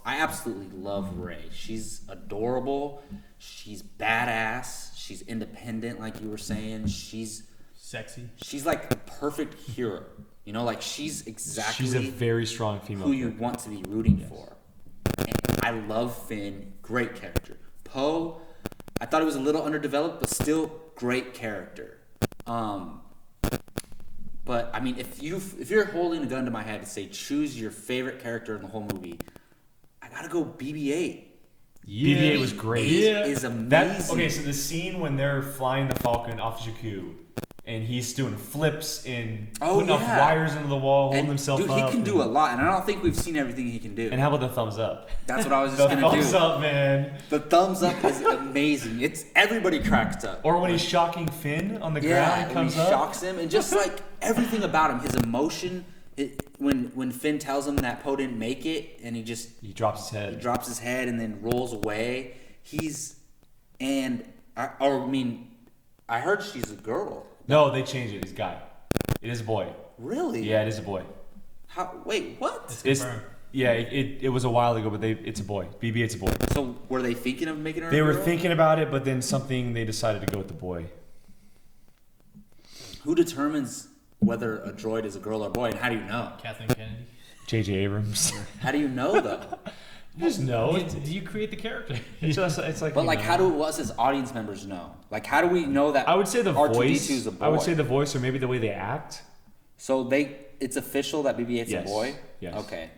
absolutely love Rey. She's adorable. She's badass. She's independent, like you were saying. She's Sexy. like the perfect hero. You know, like she's exactly She's a very strong female. who you want to be rooting for. And I love Finn. Great character. Poe, I thought he was a little underdeveloped, but still great character. But I mean, if you're holding a gun to my head to say choose your favorite character in the whole movie, I gotta go BB-8. Yeah. BB-8 was great. Yeah. Is amazing. Okay, so the scene when they're flying the Falcon off Jakku, and he's doing flips and putting off wires into the wall, holding himself dude, up. he can do a lot, and I don't think we've seen everything he can do. And how about the thumbs up? That's what I was The just gonna thumbs do. up, man. The thumbs up is amazing. It's everybody cracks up. Or when he's shocking Finn on the ground, Yeah, he when comes he up. shocks him, and just like everything about him, his emotion. When Finn tells him that Poe didn't make it, and he drops his head. drops his head and then rolls away. I heard she's a girl. No, they changed it. He's a guy. It is a boy. Really? Yeah, it is a boy. Wait, what? It's confirmed. yeah. It was a while ago, but it's a boy. BB-8's a boy. So were they thinking of making her? They a were girl? thinking about it, but then they decided to go with the boy. Who determines whether a droid is a girl or a boy, and how do you know? Kathleen Kennedy. J.J. Abrams. How do you know though? You just know. Do you create the character? It's like. But you like, know. how do us as audience members know? Like, how do we know that? I would say the R2D2 voice. is a boy. I would say the voice, or maybe the way they act. So it's official that BB-8's Yes. a boy. Yes. Okay,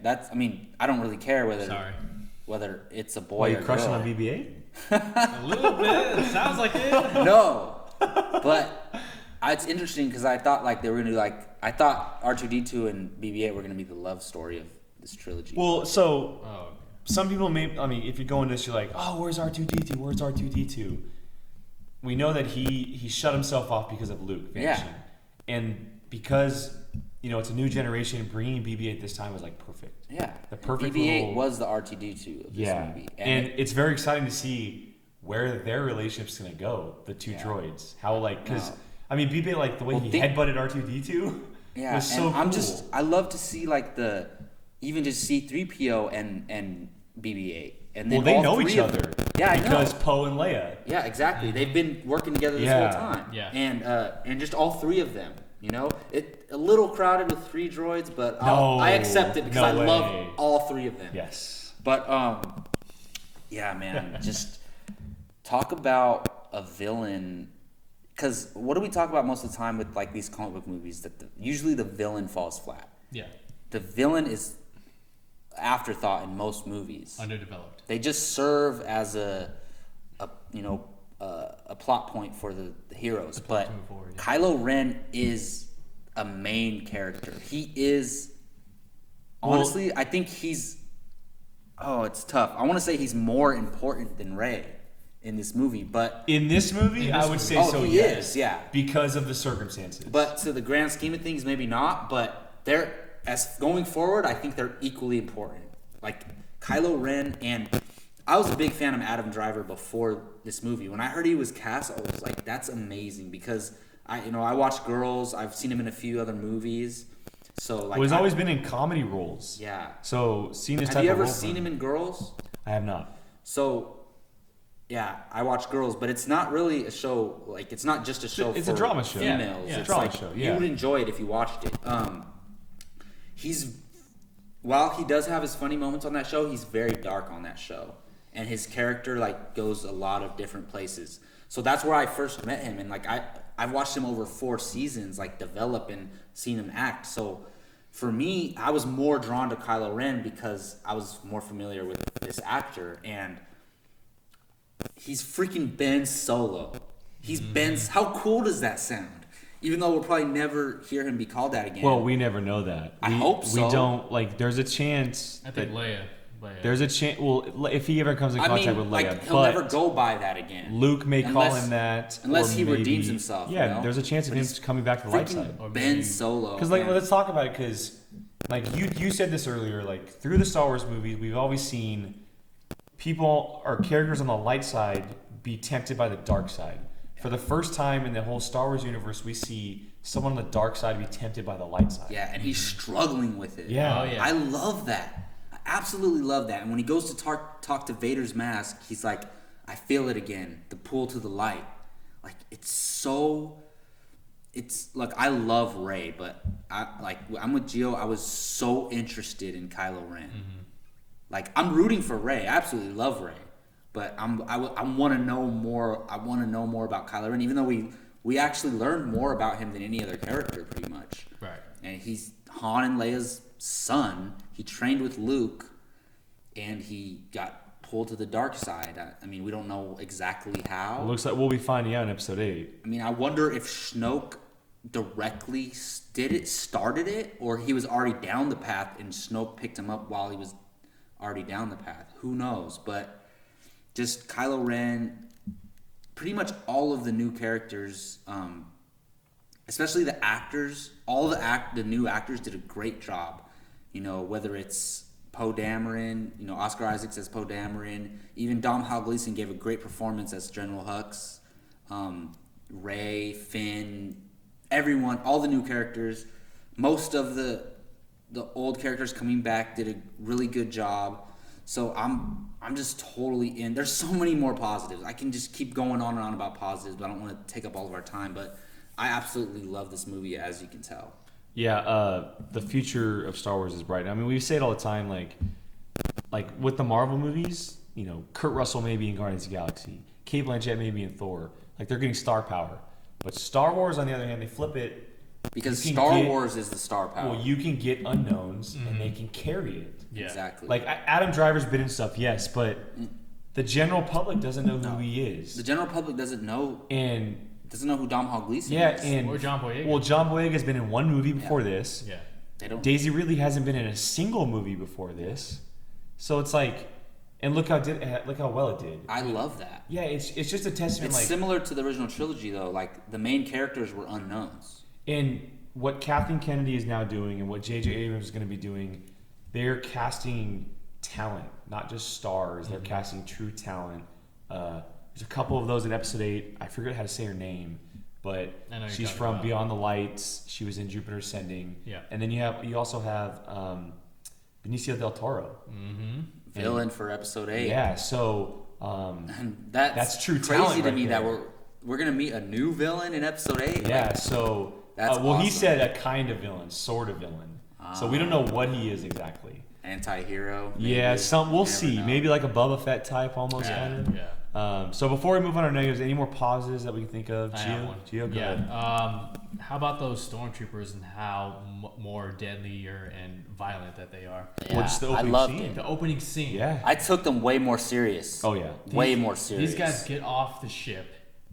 I don't really care whether it's a boy Why or you crushing girl. on BB-8? A little bit. It sounds like it. No, but it's interesting because I thought like they were gonna do I thought R2D2 and BB-8 were gonna be the love story of this trilogy. Well, so Oh. some people if you go into this, you're like, oh, where's R2D2? Where's R2D2? We know that he shut himself off because of Luke vanishing. Yeah. And because, it's a new generation, bringing BB-8 this time was like perfect. Yeah, The perfect BB-8 little- was the R2D2 of this movie, And it's very exciting to see where their relationship's going to go, the two droids. How, because, No. BB-8, like, the way he headbutted R2D2 yeah, was so and cool. I love to see like even just C-3PO and BB-8, and then Well, they all know three each of other. them. Yeah, I know. Because Poe and Leia. Yeah, exactly. They've been working together this Yeah. whole time. Yeah. And just all three of them. It a little crowded with 3 droids, but I accept it because no I way. love all 3 of them. Yes. But yeah, man, just talk about a villain. Because what do we talk about most of the time with like these comic book movies? That usually the villain falls flat. Yeah. The villain is afterthought in most movies. Underdeveloped. They just serve as a plot point for the heroes. plot But to move forward, yeah. Kylo Ren is a main character. He is honestly, I think he's it's tough. I want to say he's more important than Rey in this movie, but In this movie, In I this would movie. say Oh, so, he yes. is, yeah. Because of the circumstances. but to the grand scheme of things, maybe not. But they're as going forward, I think they're equally important. Like Kylo Ren, and I was a big fan of Adam Driver before this movie. When I heard he was cast, I was like, "That's amazing!" Because I watched Girls. I've seen him in a few other movies. So like, Well, he's always been in comedy roles. yeah. So seeing this Have type you of ever role seen from him in Girls? I have not. So. Yeah, I watch Girls, but it's not really a show. Like, it's not just a show. It's for a drama show. Yeah, Females. yeah. It's Drama like show, you yeah. would enjoy it if you watched it. While he does have his funny moments on that show, he's very dark on that show, and his character like goes a lot of different places. So that's where I first met him, and like I've watched him over 4 seasons, like develop and seen him act. So for me, I was more drawn to Kylo Ren because I was more familiar with this actor, and he's freaking Ben Solo. He's Ben's. How cool does that sound? Even though we'll probably never hear him be called that again. Well, we never know that. I hope so. We don't, there's a chance I think that Leia Leia. There's a chance. Well, if he ever comes in contact with Leia, like, he'll but never go by that again. Luke may call Unless- him that, unless or he maybe, redeems himself, Yeah, you know? there's a chance of him coming back to the light side. Freaking Ben Solo. Because like, man. let's talk about it. Because like you said this earlier. Like through the Star Wars movies, we've always seen people or characters on the light side be tempted by the dark side. For the first time in the whole Star Wars universe, we see someone on the dark side be tempted by the light side. Yeah, and he's struggling with it. Yeah. Oh, yeah. I love that. I absolutely love that. And when he goes to talk to Vader's mask, he's like, I feel it again, the pull to the light. Like, it's like, I love Rey, but I'm with Gio. I was so interested in Kylo Ren. Mm-hmm. Like, I'm rooting for Rey. I absolutely love Rey. But I want to know more. I want to know more about Kylo Ren, even though we actually learned more about him than any other character, pretty much. Right. And he's Han and Leia's son. He trained with Luke, and he got pulled to the dark side. I mean, we don't know exactly how. It looks like we'll be finding out in Episode 8. I mean, I wonder if Snoke directly started it, or he was already down the path, and Snoke picked him up while he was already down the path. Who knows? But just Kylo Ren, pretty much all of the new characters, especially the actors, the new actors did a great job. You know, whether it's Poe Dameron, you know, Oscar Isaacs as Poe Dameron, even Domhnall Gleeson gave a great performance as General Hux. Rey, Finn, everyone, all the new characters, most of the old characters coming back did a really good job. So I'm just totally in. There's so many more positives. I can just keep going on and on about positives, but I don't want to take up all of our time. But I absolutely love this movie, as you can tell. Yeah, the future of Star Wars is bright. I mean, we say it all the time, like with the Marvel movies, you know, Kurt Russell may be in Guardians of the Galaxy, Cate Blanchett may be in Thor. Like, they're getting star power. But Star Wars, on the other hand, they flip it. Because Star Wars is the star power. Well, you can get unknowns, and they can carry it. Yeah. Exactly. Like, Adam Driver's been in stuff, yes, but the general public doesn't know who he is. The general public doesn't know who Domhnall Gleeson is. And Or John Boyega. Well, John Boyega's been in one movie before this. Yeah. They don't. Daisy Ridley hasn't been in a single movie before this. So it's like, and look how well it did. I love that. Yeah, it's just a testament. It's like, similar to the original trilogy, though. Like, the main characters were unknowns. and what Kathleen Kennedy is now doing, and what J.J. Abrams is going to be doing, they're casting talent, not just stars. They're casting true talent. There's a couple of those in Episode 8. I forget how to say her name, but I know you're she's talking from about. Beyond the Lights. She was in Jupiter Ascending. Yeah. And then you also have Benicio del Toro. Mm-hmm. Villain for Episode 8. Yeah, so And that's true crazy talent to right me there. that we're gonna meet a new villain in Episode 8. yeah, Like, so That's well, he awesome. said a kind of villain, sort of villain. So we don't know what he is exactly. anti-hero. Yeah, maybe. we'll You never see. know. Maybe like a Boba Fett type almost Yeah. kind of. Yeah. So before we move on to our negatives, any more positives that we can think of? I have one. Gio, go ahead. How about those stormtroopers and how more deadlier and violent that they are? Yeah, What's the I opening loved scene? it. The opening scene. Yeah. I took them way more serious. Oh yeah. Way more serious. These guys get off the ship.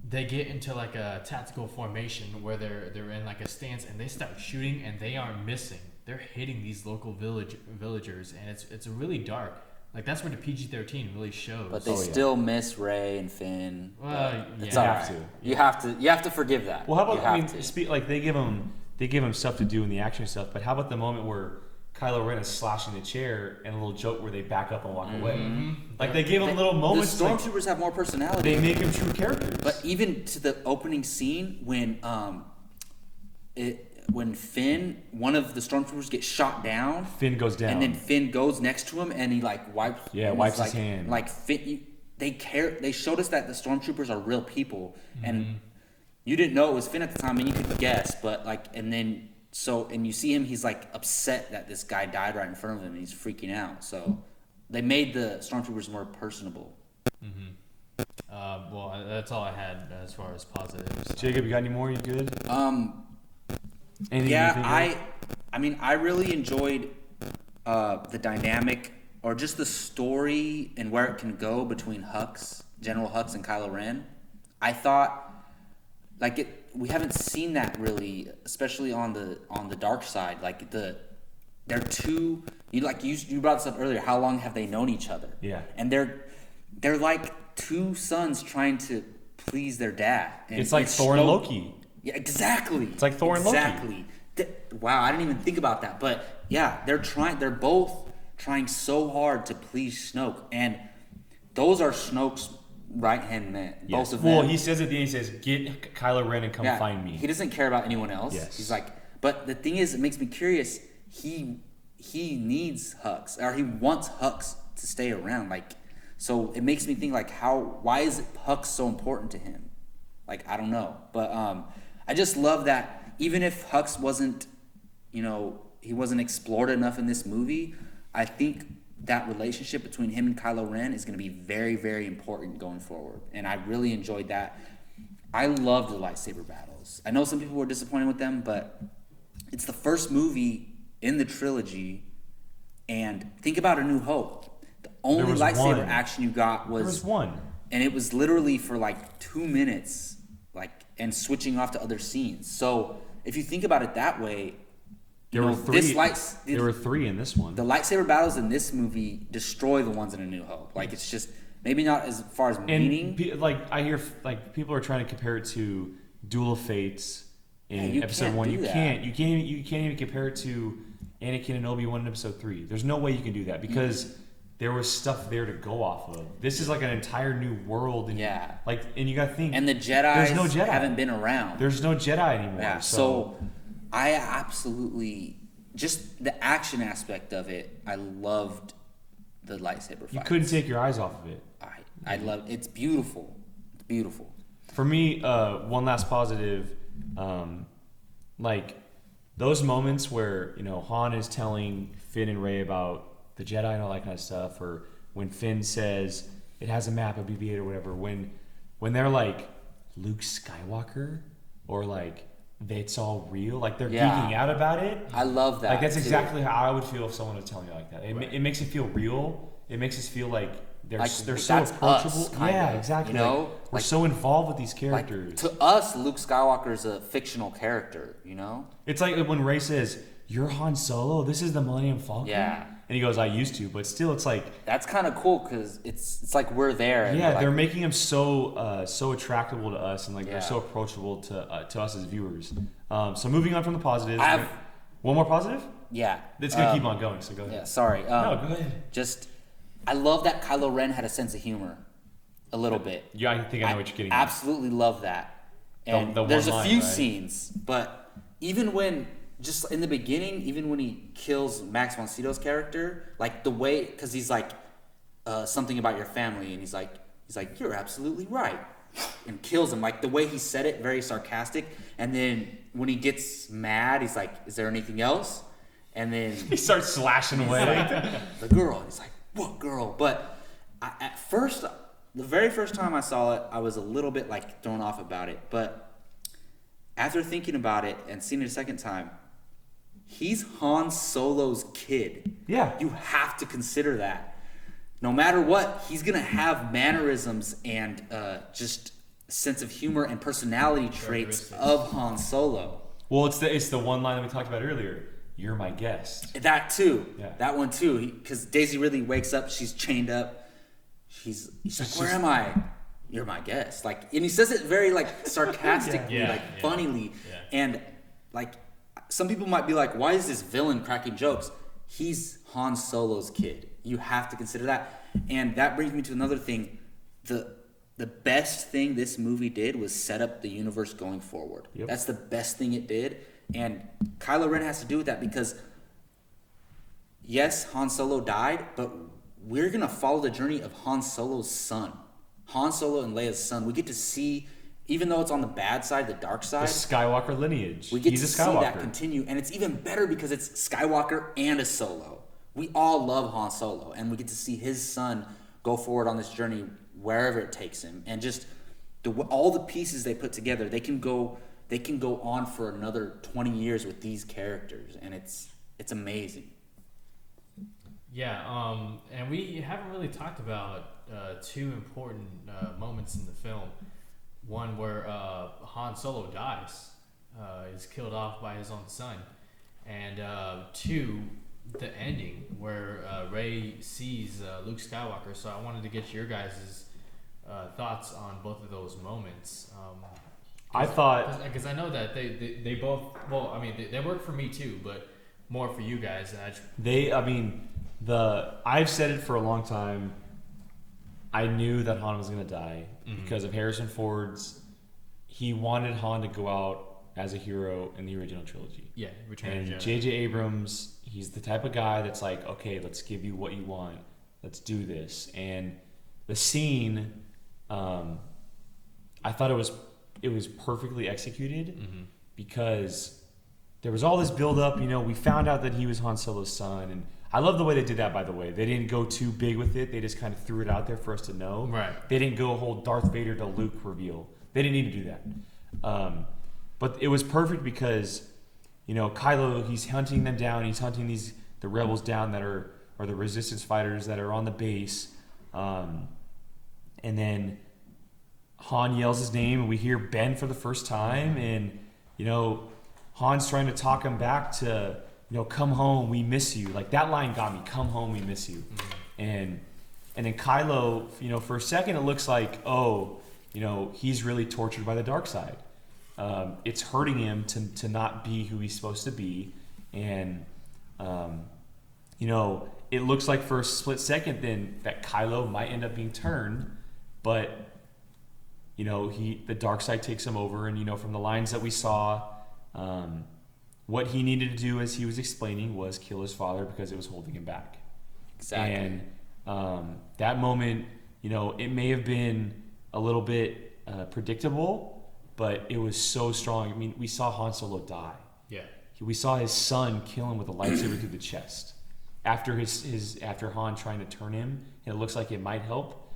They get into like a tactical formation where they're in like a stance and they start shooting and they aren't missing. They're hitting these local villagers and it's really dark. Like that's where the PG-13 really shows. But they Oh, yeah. still miss Rey and Finn. Well, It's yeah. all have right. to. You have to forgive that. Well, how You about have to. like they give him stuff to do in the action stuff, but how about the moment where Kylo Ren is slashing the chair and a little joke where they back up and walk away? Like they give him little moments. The Like, stormtroopers have more personality. they make him true characters. But even to the opening scene when when Finn, one of the stormtroopers, gets shot down, Finn goes down. and then Finn goes next to him and he like wipes. Yeah, and wipes he's his like, hand. Like Finn, they care. They showed us that the stormtroopers are real people, and you didn't know it was Finn at the time, and you could guess, but like, and then and you see him, he's like upset that this guy died right in front of him, and he's freaking out. So they made the stormtroopers more personable. Well, that's all I had as far as positives. Jacob, you got any more? You good? Anything you Yeah, think of? I mean, I really enjoyed the dynamic or just the story and where it can go between General Hux and Kylo Ren. I thought, we haven't seen that really, especially on the dark side. Like they're two. You brought this up earlier. How long have they known each other? Yeah. And they're like two sons trying to please their dad. And it's like Thor and Loki. Yeah, exactly. It's like Thor and Loki. Exactly. Wow, I didn't even think about that. But yeah, they're both trying so hard to please Snoke, and those are Snoke's right-hand men. Yes. Both of them. Well, he says at the end, he says, "Get Kylo Ren and come find me." He doesn't care about anyone else. Yes. He's like, but the thing is, it makes me curious. He needs Hux, or he wants Hux to stay around. Like, so it makes me think, like, why is Hux so important to him? Like, I don't know, but I just love that even if Hux wasn't, he wasn't explored enough in this movie, I think that relationship between him and Kylo Ren is going to be very, very important going forward. And I really enjoyed that. I loved the lightsaber battles. I know some people were disappointed with them, but it's the first movie in the trilogy. And think about A New Hope. The only lightsaber action you got was... There was one. And it was literally for like 2 minutes, and switching off to other scenes. So if you think about it that way... There were three in this one. The lightsaber battles in this movie destroy the ones in A New Hope. Like, it's just maybe not as far as meaning. I hear people are trying to compare it to Duel of Fates in Episode 1. You can't even compare it to Anakin and Obi-Wan in Episode 3. There's no way you can do that because there was stuff there to go off of. This is like an entire new world, and and you got to think. And the Jedi haven't been around. There's no Jedi anymore. Yeah, so I absolutely, just the action aspect of it, I loved the lightsaber fights. You couldn't take your eyes off of it. I love it. It's beautiful. It's beautiful. For me, one last positive, those moments where, Han is telling Finn and Rey about the Jedi and all that kind of stuff, or when Finn says it has a map of BB-8 or whatever, when they're like, Luke Skywalker, or like, it's all real, like they're geeking out about it. I love that. Like, that's exactly how I would feel if someone was telling me like that. It makes it feel real. It makes us feel like they're so approachable. Exactly. We're so involved with these characters. To us, Luke Skywalker is a fictional character. It's like when Rey says, "You're Han Solo. This is the Millennium Falcon." Yeah. And he goes, "I used to," but still, it's like that's kind of cool because it's like we're there. And they're making him so attractable to us, and they're so approachable to us as viewers. So moving on from the positives, I have one more positive. Yeah, it's gonna keep on going. So go ahead. Yeah, sorry. No, go ahead. I love that Kylo Ren had a sense of humor, a little bit. Yeah, I think I know what you're getting. Absolutely love that. And there's a few scenes, but even when. Just in the beginning, even when he kills Max von Sydow's character, like the way, because he's like, something about your family, and he's like, you're absolutely right, and kills him. Like the way he said it, very sarcastic. And then when he gets mad, he's like, is there anything else? And then he starts slashing away. Like, the girl. He's like, what girl? But at first, the very first time I saw it, I was a little bit like thrown off about it. But after thinking about it and seeing it a second time, he's Han Solo's kid. Yeah. You have to consider that. No matter what, he's going to have mannerisms and just sense of humor and personality traits of Han Solo. Well, it's the one line that we talked about earlier. You're my guest. That too. Yeah. That one too. Because Daisy Ridley wakes up, she's chained up. He's like, where am I? You're my guest. Like, and he says it very like sarcastically, funnily. Yeah. And like, some people might be like, why is this villain cracking jokes? He's Han Solo's kid. You have to consider that. And that brings me to another thing. The best thing this movie did was set up the universe going forward. Yep. That's the best thing it did. And Kylo Ren has to do with that because, yes, Han Solo died, but we're going to follow the journey of Han Solo's son. Han Solo and Leia's son. We get to see... Even though it's on the bad side, the dark side, the Skywalker lineage. We get to see that continue, and it's even better because it's Skywalker and a Solo. We all love Han Solo, and we get to see his son go forward on this journey wherever it takes him. And just all the pieces they put together, they can go on for another 20 years with these characters, and it's amazing. Yeah, and we haven't really talked about two important moments in the film. One where Han Solo dies, is killed off by his own son, and two, the ending where Rey sees Luke Skywalker. So I wanted to get your guys' thoughts on both of those moments. I thought, because I know that they both, well, I mean, they work for me too, but more for you guys. And I've said it for a long time. I knew that Han was going to die because of Harrison Ford's. He wanted Han to go out as a hero in the original trilogy. Yeah, Return of the Jedi. J.J. Abrams, he's the type of guy that's like, okay, let's give you what you want. Let's do this. And the scene, I thought it was perfectly executed because there was all this build up. You know, we found out that he was Han Solo's son, and I love the way they did that. By the way, they didn't go too big with it. They just kind of threw it out there for us to know. Right. They didn't go whole Darth Vader to Luke reveal. They didn't need to do that. But it was perfect because, you know, Kylo, he's hunting them down. He's hunting the rebels down or the resistance fighters that are on the base. And then Han yells his name, and we hear Ben for the first time. And, you know, Han's trying to talk him back to, you know, come home, we miss you. Like, that line got me, come home, we miss you. And then Kylo, you know, for a second it looks like, oh, you know, he's really tortured by the dark side. It's hurting him to not be who he's supposed to be. And, you know, it looks like for a split second then that Kylo might end up being turned, but, you know, the dark side takes him over. And, you know, from the lines that we saw, what he needed to do, as he was explaining, was kill his father because it was holding him back. Exactly. And that moment, you know, it may have been a little bit predictable, but it was so strong. I mean, we saw Han Solo die. Yeah. We saw his son kill him with a lightsaber through the chest. After after Han trying to turn him, and it looks like it might help.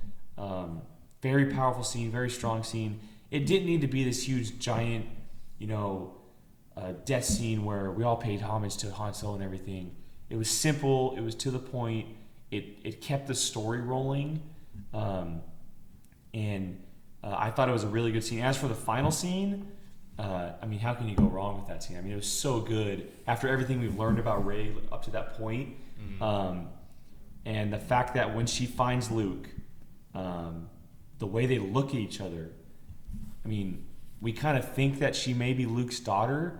Very powerful scene, very strong scene. It didn't need to be this huge, giant, you know, death scene where we all paid homage to Han Solo and everything. It was simple. It was to the point. It kept the story rolling. And I thought it was a really good scene. As for the final scene, I mean, how can you go wrong with that scene? I mean, it was so good. After everything we've learned about Rey up to that point, and the fact that when she finds Luke, the way they look at each other, I mean, we kind of think that she may be Luke's daughter,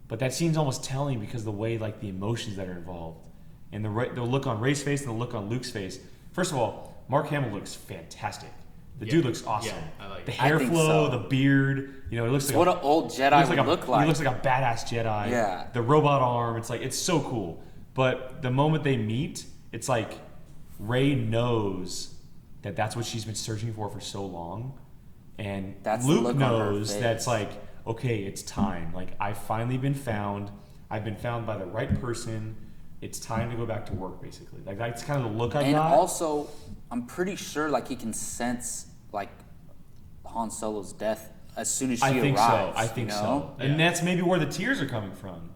but that scene's almost telling because of the way, like, the emotions that are involved. And the look on Rey's face and the look on Luke's face. First of all, Mark Hamill looks fantastic. The dude looks awesome. Yeah, I like the it. hair flow, so. the beard. You know, it looks like what an old Jedi would look like. He looks like a badass Jedi. Yeah. The robot arm. It's so cool. But the moment they meet, it's like Rey knows that that's what she's been searching for so long, and That's the Luke look on her knows face. that's like, okay, it's time. Like, I've finally been found. I've been found by the right person. It's time to go back to work, basically. Like, that's kind of the look I And got. also, I'm pretty sure like he can sense like Han Solo's death as soon as she arrives. I think you so. know? And Yeah. that's maybe where the tears are coming from.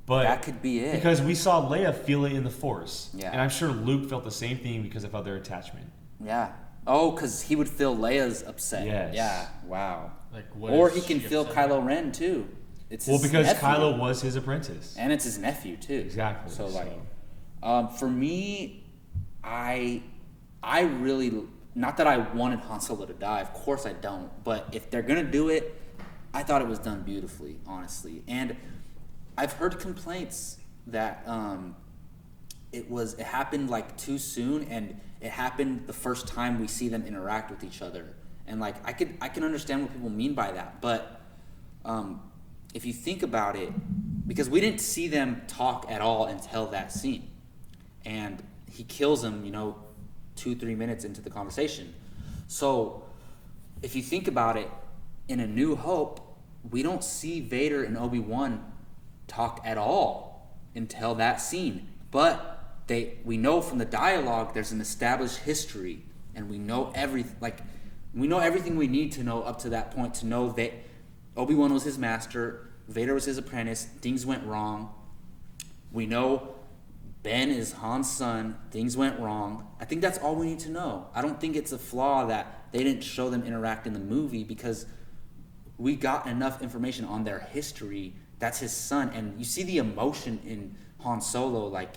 But That could be it. Because we saw Leia feel it in the Force. Yeah. And I'm sure Luke felt the same thing because of their attachment. Yeah. Oh, because he would feel Leia's upset. Yes. Yeah. Wow. Like, what Or is he can she feel upset Kylo Ren too. It's Well, his because nephew. Kylo was his apprentice. And it's his nephew too. Exactly. So like, for me, I really, not that I wanted Han Solo to die. Of course I don't. But if they're gonna do it, I thought it was done beautifully, honestly. And I've heard complaints that it happened like too soon, and it happened the first time we see them interact with each other. And like I can understand what people mean by that, but if you think about it, because we didn't see them talk at all until that scene, and he kills him, 2-3 minutes into the conversation. So if you think about it, in A New Hope, we don't see Vader and Obi-Wan talk at all until that scene, but we know from the dialogue there's an established history, and we know everything we need to know up to that point to know that Obi-Wan was his master, Vader was his apprentice, things went wrong. We know Ben is Han's son, things went wrong. I think that's all we need to know. I don't think it's a flaw that they didn't show them interact in the movie, because we got enough information on their history. That's his son, and you see the emotion in Han Solo, like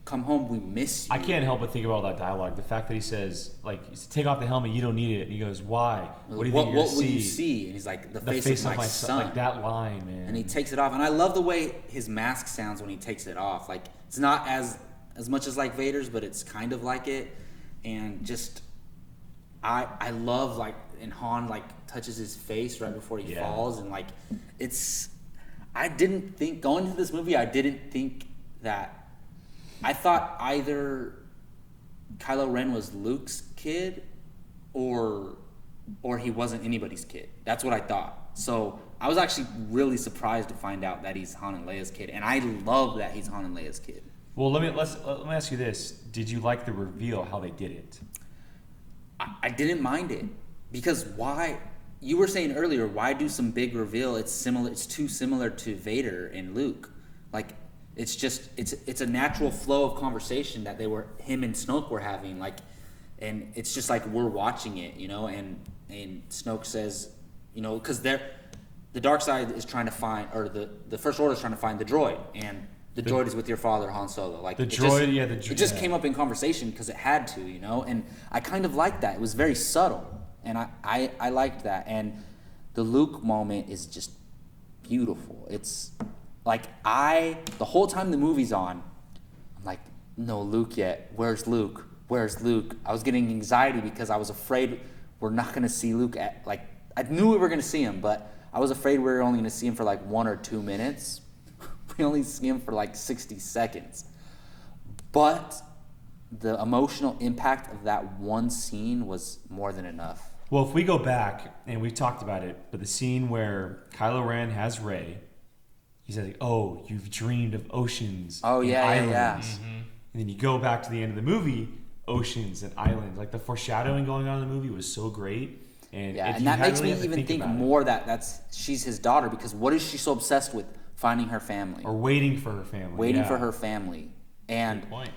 come home, we miss you. I can't help but think about all that dialogue. The fact that he says, like, take off the helmet, you don't need it. And he goes, why? What do you think you're What gonna will see? you see? And he's like, the face of my son. son. Like that line, man. And he takes it off. And I love the way his mask sounds when he takes it off. Like, it's not as much as like Vader's, but it's kind of like it. And just, I love, like, and Han, like, touches his face right before he falls. And, like, I didn't think, going into this movie, I didn't think that, I thought either Kylo Ren was Luke's kid or he wasn't anybody's kid. That's what I thought. So I was actually really surprised to find out that he's Han and Leia's kid. And I love that he's Han and Leia's kid. Well, let me ask you this. Did you like the reveal, how they did it? I didn't mind it. Because why? You were saying earlier, why do some big reveal? It's too similar to Vader and Luke. Like, it's just, it's a natural flow of conversation that him and Snoke were having. Like, and it's just like we're watching it, you know, and Snoke says, you know, because the dark side is trying to find, or the First Order is trying to find the droid, and the droid is with your father, Han Solo. Like, the droid. It just came up in conversation because it had to, you know, and I kind of liked that. It was very subtle, and I liked that. And the Luke moment is just beautiful. It's like the whole time the movie's on, I'm like, no Luke yet. Where's Luke? Where's Luke? I was getting anxiety because I was afraid we're not going to see Luke I knew we were going to see him, but I was afraid we were only going to see him for like 1 or 2 minutes. We only see him for like 60 seconds. But the emotional impact of that one scene was more than enough. Well, if we go back, and we've talked about it, but the scene where Kylo Ren has Rey, he says, oh, you've dreamed of oceans and islands. Yeah. Mm-hmm. And then you go back to the end of the movie, oceans and islands. Like, the foreshadowing going on in the movie was so great. And that makes me even think more that she's his daughter, because what is she so obsessed with? Finding her family. Or waiting for her family. Waiting for her family. And Good point.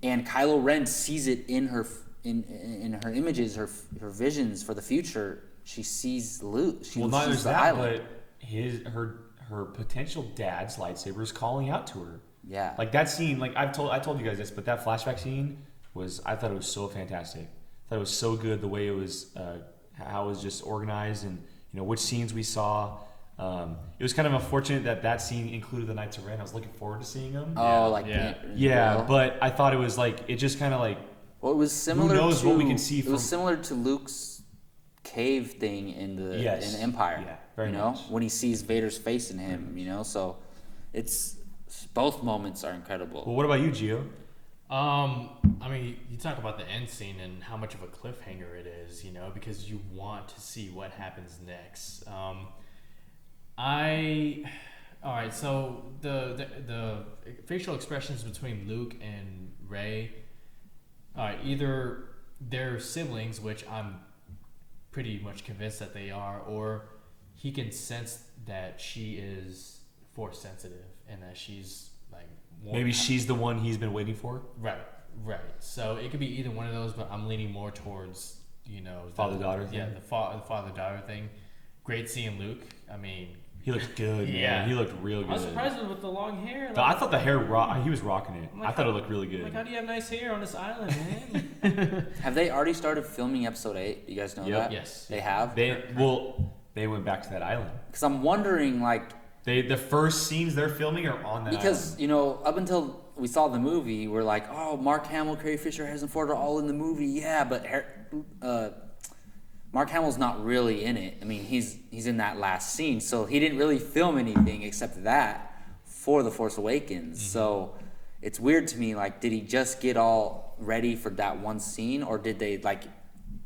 And Kylo Ren sees it in her her images, her visions for the future. She sees Luke. Well, not just that, but her potential dad's lightsaber is calling out to her. Yeah. Like that scene, like I told you guys this, but that flashback scene I thought it was so fantastic. I thought it was so good the way it was, how it was just organized, and you know which scenes we saw. It was kind of unfortunate that scene included the Knights of Ren. I was looking forward to seeing them. Oh, but I thought it was like it just kind of like. Well, it was similar. Who knows to, what we can see? It was similar to Luke's cave thing in Empire. Yeah, very you know, much. when he sees Vader's face in him, you know. So, it's both moments are incredible. Well, what about you, Gio? I mean, you talk about the end scene and how much of a cliffhanger it is, you know, because you want to see what happens next. All right, so the facial expressions between Luke and Rey, either they're siblings, which I'm pretty much convinced that they are, or he can sense that she is force sensitive and that she's like maybe she's the one he's been waiting for. Right. So it could be either one of those, but I'm leaning more towards, you know, father-daughter thing. Yeah, the father-daughter thing. Great seeing Luke. I mean, he looked good. Yeah, man. He looked real good. I was surprised with the long hair. I thought the hair he was rocking it. Like, I thought it looked really good. Like, how do you have nice hair on this island, man? Have they already started filming episode 8? Do you guys know that? Yes. They have? They went back to that island. Because I'm wondering, like... The first scenes they're filming are on that island. Because, you know, up until we saw the movie, we're like, oh, Mark Hamill, Carrie Fisher, Harrison Ford are all in the movie. Yeah, but Mark Hamill's not really in it. I mean, he's in that last scene, so he didn't really film anything except that for The Force Awakens. Mm-hmm. So it's weird to me, like, did he just get all ready for that one scene, or did they, like,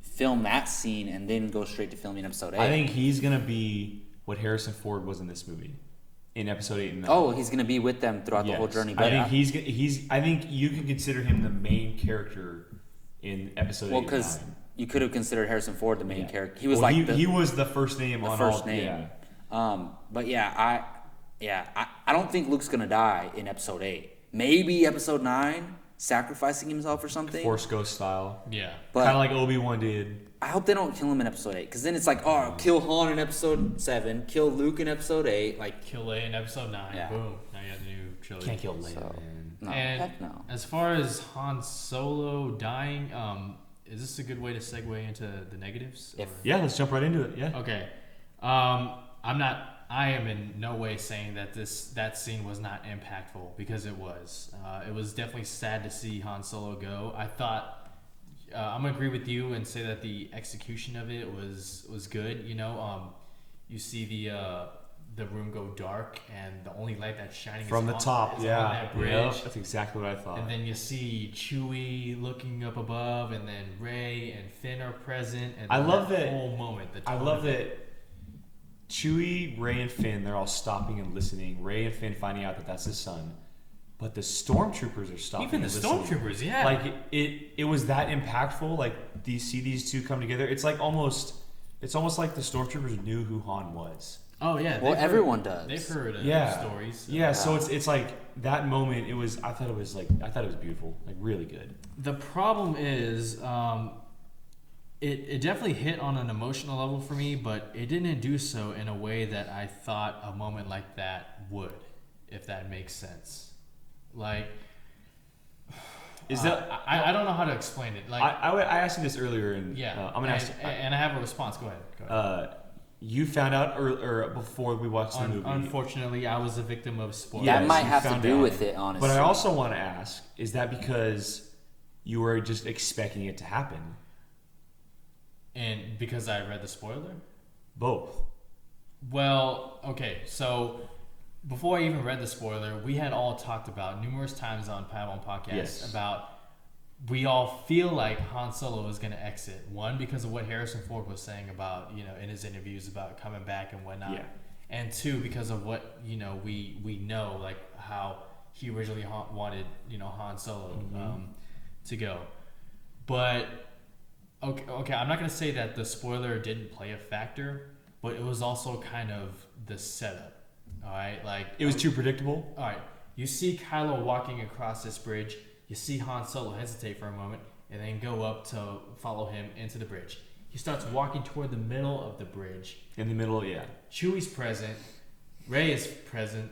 film that scene and then go straight to filming episode 8? I think he's going to be what Harrison Ford was in this movie. In episode 8 and 9. Oh, he's gonna be with them throughout the whole journey. But I think I think you can consider him the main character in episode 8 and 9. Well, because you could have considered Harrison Ford the main character. He was he was the first name on first all. Name. Yeah. But I don't think Luke's gonna die in episode 8. Maybe episode 9, sacrificing himself or something. Force Ghost style. Yeah. Kind of like Obi-Wan did. I hope they don't kill him in episode 8, because then it's like, oh, kill Han in episode 7, kill Luke in episode 8, like kill Leia in episode 9. Yeah. Boom. Now you have the new trilogy. Can't kill Leia, man. No, And heck no. as far as Han Solo dying, is this a good way to segue into the negatives? If- Yeah, let's jump right into it. Yeah. Okay. I am in no way saying that that scene was not impactful, because it was. It was definitely sad to see Han Solo go. I thought I'm gonna agree with you and say that the execution of it was good. You see the room go dark, and the only light that's shining From the top, is on yeah. that bridge. Yep, that's exactly what I thought. And then you see Chewie looking up above, and then Rey and Finn are present. And I love that whole moment. I love that Chewie, Rey, and Finn, they're all stopping and listening. Rey and Finn finding out that that's his son. But the stormtroopers are stopping Even the and listening. stormtroopers, yeah. Like, it was that impactful. Like, do you see these two come together? It's almost like the stormtroopers knew who Han was. Oh yeah. Well, everyone does. They've heard stories. So. Yeah, so it's like that moment. I thought it was beautiful, like really good. The problem is, it definitely hit on an emotional level for me, but it didn't do so in a way that I thought a moment like that would, if that makes sense. Like, Is that I don't know how to explain it. Like, I asked you this earlier, and yeah, I'm gonna ask. and I have a response. Go ahead. You found out or before we watched the movie. Unfortunately, I was a victim of spoilers. That might you have to found do out. with it, honestly. But I also want to ask: is that because you were just expecting it to happen? And because I read the spoiler? Both. Well, okay, so before I even read the spoiler, we had all talked about numerous times on Padawan Podcast about we all feel like Han Solo is going to exit. One, because of what Harrison Ford was saying about, in his interviews about coming back and whatnot. Yeah. And two, because of what, we know, like how he originally wanted, Han Solo to go. But, okay, I'm not going to say that the spoiler didn't play a factor, but it was also kind of the setup. All right, like It was too predictable. all right, you see Kylo walking across this bridge. You see Han Solo hesitate for a moment and then go up to follow him into the bridge. He starts walking toward the middle of the bridge. In the middle, yeah. Chewie's present. Rey is present.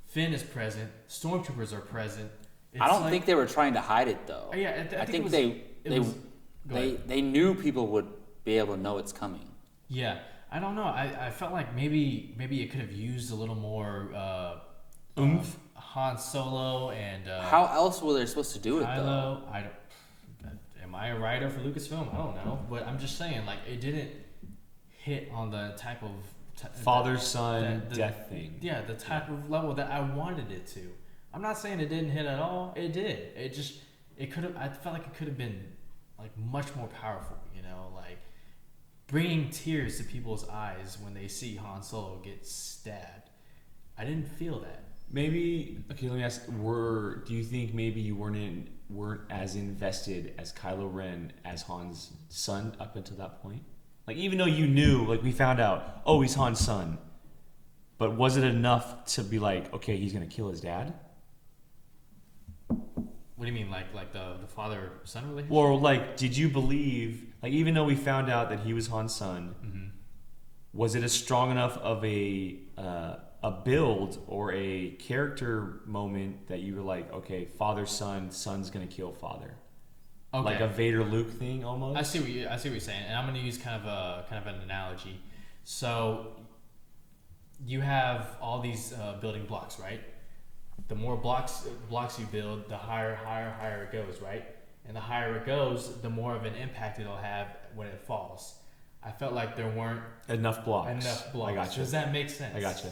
Finn is present. Stormtroopers are present. I don't think they were trying to hide it though. Yeah, I think go ahead. they knew people would be able to know it's coming. Yeah, I don't know. I felt like maybe it could have used a little more Oomph. Han Solo and How else were they supposed to do it though? Kylo. Am I a writer for Lucasfilm? I don't know, but I'm just saying, like, it didn't hit on the type of Father-son death thing. Yeah, the type of level that I wanted it to. I'm not saying it didn't hit at all. It did. It could have. I felt like it could have been like much more powerful. Like bringing tears to people's eyes when they see Han Solo get stabbed. I didn't feel that. Maybe okay. Let me ask: do you think maybe you weren't as invested as Kylo Ren as Han's son up until that point? Like even though you knew, like we found out, oh, he's Han's son, but was it enough to be like, okay, he's gonna kill his dad? What do you mean, like the father-son relationship? Or like, did you believe, like even though we found out that he was Han's son, was it a strong enough of a build or a character moment that you were like, okay, father-son, son's gonna kill father? Okay. Like a Vader Luke thing almost. I see what you're saying, and I'm going to use kind of an analogy. So you have all these building blocks, right? The more blocks you build, the higher it goes, right? And the higher it goes, the more of an impact it'll have when it falls. I felt like there weren't enough blocks. I got you. Does that make sense? I got you.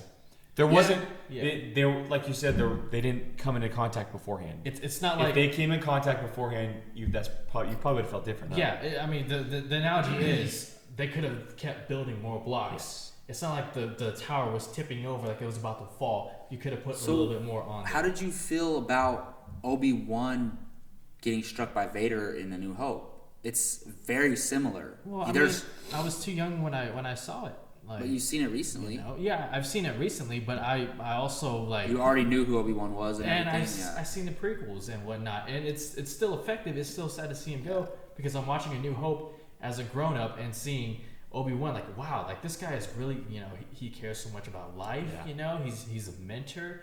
There wasn't. Yeah. They were, like you said, they didn't come into contact beforehand. It's not if like they came in contact beforehand, you probably would have felt different. Huh? Yeah, I mean the analogy is they could have kept building more blocks. Yes. It's not like the tower was tipping over like it was about to fall. You could have put a little bit more on. How did you feel about Obi-Wan getting struck by Vader in A New Hope? It's very similar. Well, I was too young when I saw it. Like, But you've seen it recently. Yeah, I've seen it recently, but I also like. You already knew who Obi-Wan was and everything. I seen the prequels and whatnot, and it's still effective. It's still sad to see him go because I'm watching A New Hope as a grown up and seeing Obi-Wan like, wow, like this guy is really, he cares so much about life. Yeah. He's a mentor.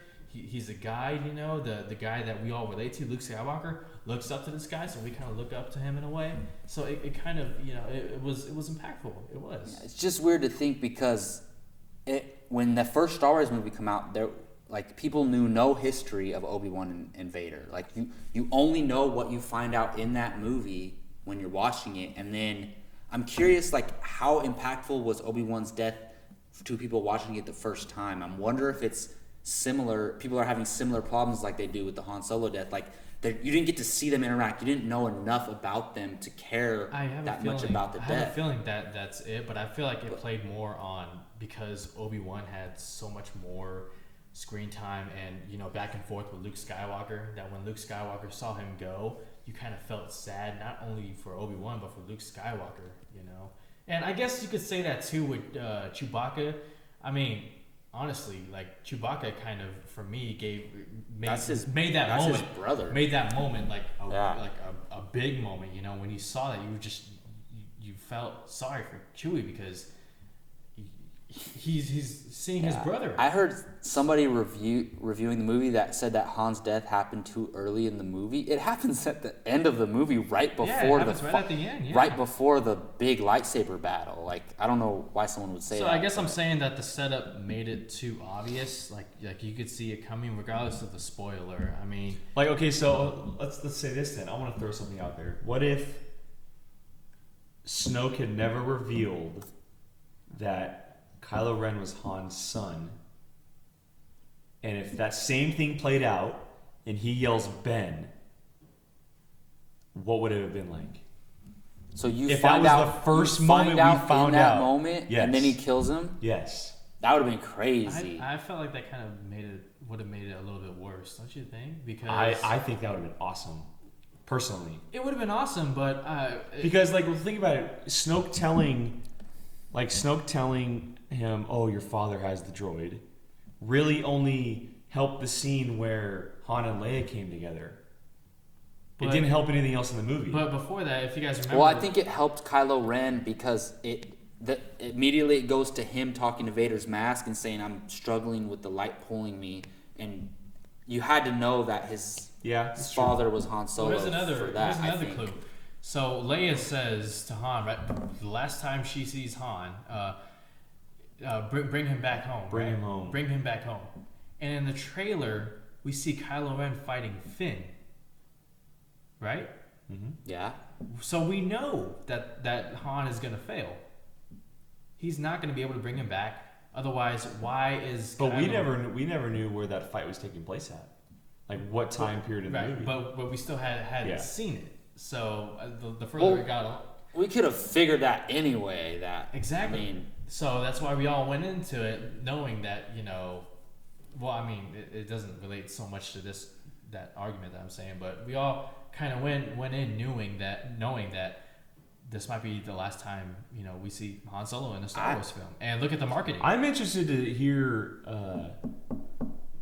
he's a guide, you know, the guy that we all relate to. Luke Skywalker looks up to this guy, so we kind of look up to him in a way. So it kind of, you know, it was impactful. It was. Yeah, it's just weird to think because when the first Star Wars movie come out, there like people knew no history of Obi-Wan and Vader. Like you only know what you find out in that movie when you're watching it, and then I'm curious, like, how impactful was Obi-Wan's death to people watching it the first time? I wonder if it's similar. People are having similar problems like they do with the Han Solo death. Like, you didn't get to see them interact. You didn't know enough about them to care that much about the death. I have a feeling that that's it, but I feel like it played more on because Obi-Wan had so much more screen time and, you know, back and forth with Luke Skywalker, that when Luke Skywalker saw him go, you kind of felt sad, not only for Obi-Wan, but for Luke Skywalker, you know? And I guess you could say that too with Chewbacca. I mean, honestly, like, Chewbacca kind of, for me, made that moment. His brother. Made that moment like a big moment, you know? When you saw that, you felt sorry for Chewie because he's seeing his brother. I heard somebody reviewing the movie that said that Han's death happened too early in the movie. It happens at the end of the movie, right before right before the big lightsaber battle. Like, I don't know why someone would say that. So I guess I'm saying that the setup made it too obvious. Like you could see it coming regardless of the spoiler. I mean, like, okay, so let's say this then. I want to throw something out there. What if Snoke had never revealed that Kylo Ren was Han's son, and if that same thing played out and he yells Ben, what would it have been like? So if that was the first moment we found out, moment, yes. And then he kills him. Yes, that would have been crazy. I felt like that kind of would have made it a little bit worse, don't you think? Because I think that would have been awesome. Personally, it would have been awesome, but because, like, think about it, Snoke telling him, "Oh, your father has the droid," really only helped the scene where Han and Leia came together. It didn't help anything else in the movie. But before that, if you guys remember, well, I think it helped Kylo Ren because immediately it goes to him talking to Vader's mask and saying, "I'm struggling with the light pulling me," and you had to know that his father was Han Solo. Here's another clue. So Leia says to Han, right, the last time she sees Han, bring him back home. Bring him home. Bring him back home. And in the trailer, we see Kylo Ren fighting Finn. Right? Mm-hmm. Yeah. So we know that Han is going to fail. He's not going to be able to bring him back. Otherwise, why is... But we never knew where that fight was taking place at. Like, what time period in the movie. But we still hadn't seen it. So the further it got... We could have figured that anyway. Exactly. I mean, so that's why we all went into it knowing that, you know... Well, I mean, it doesn't relate so much to that argument that I'm saying, but we all kind of went in knowing that this might be the last time, you know, we see Han Solo in a Star Wars film. And look at the marketing. I'm interested to hear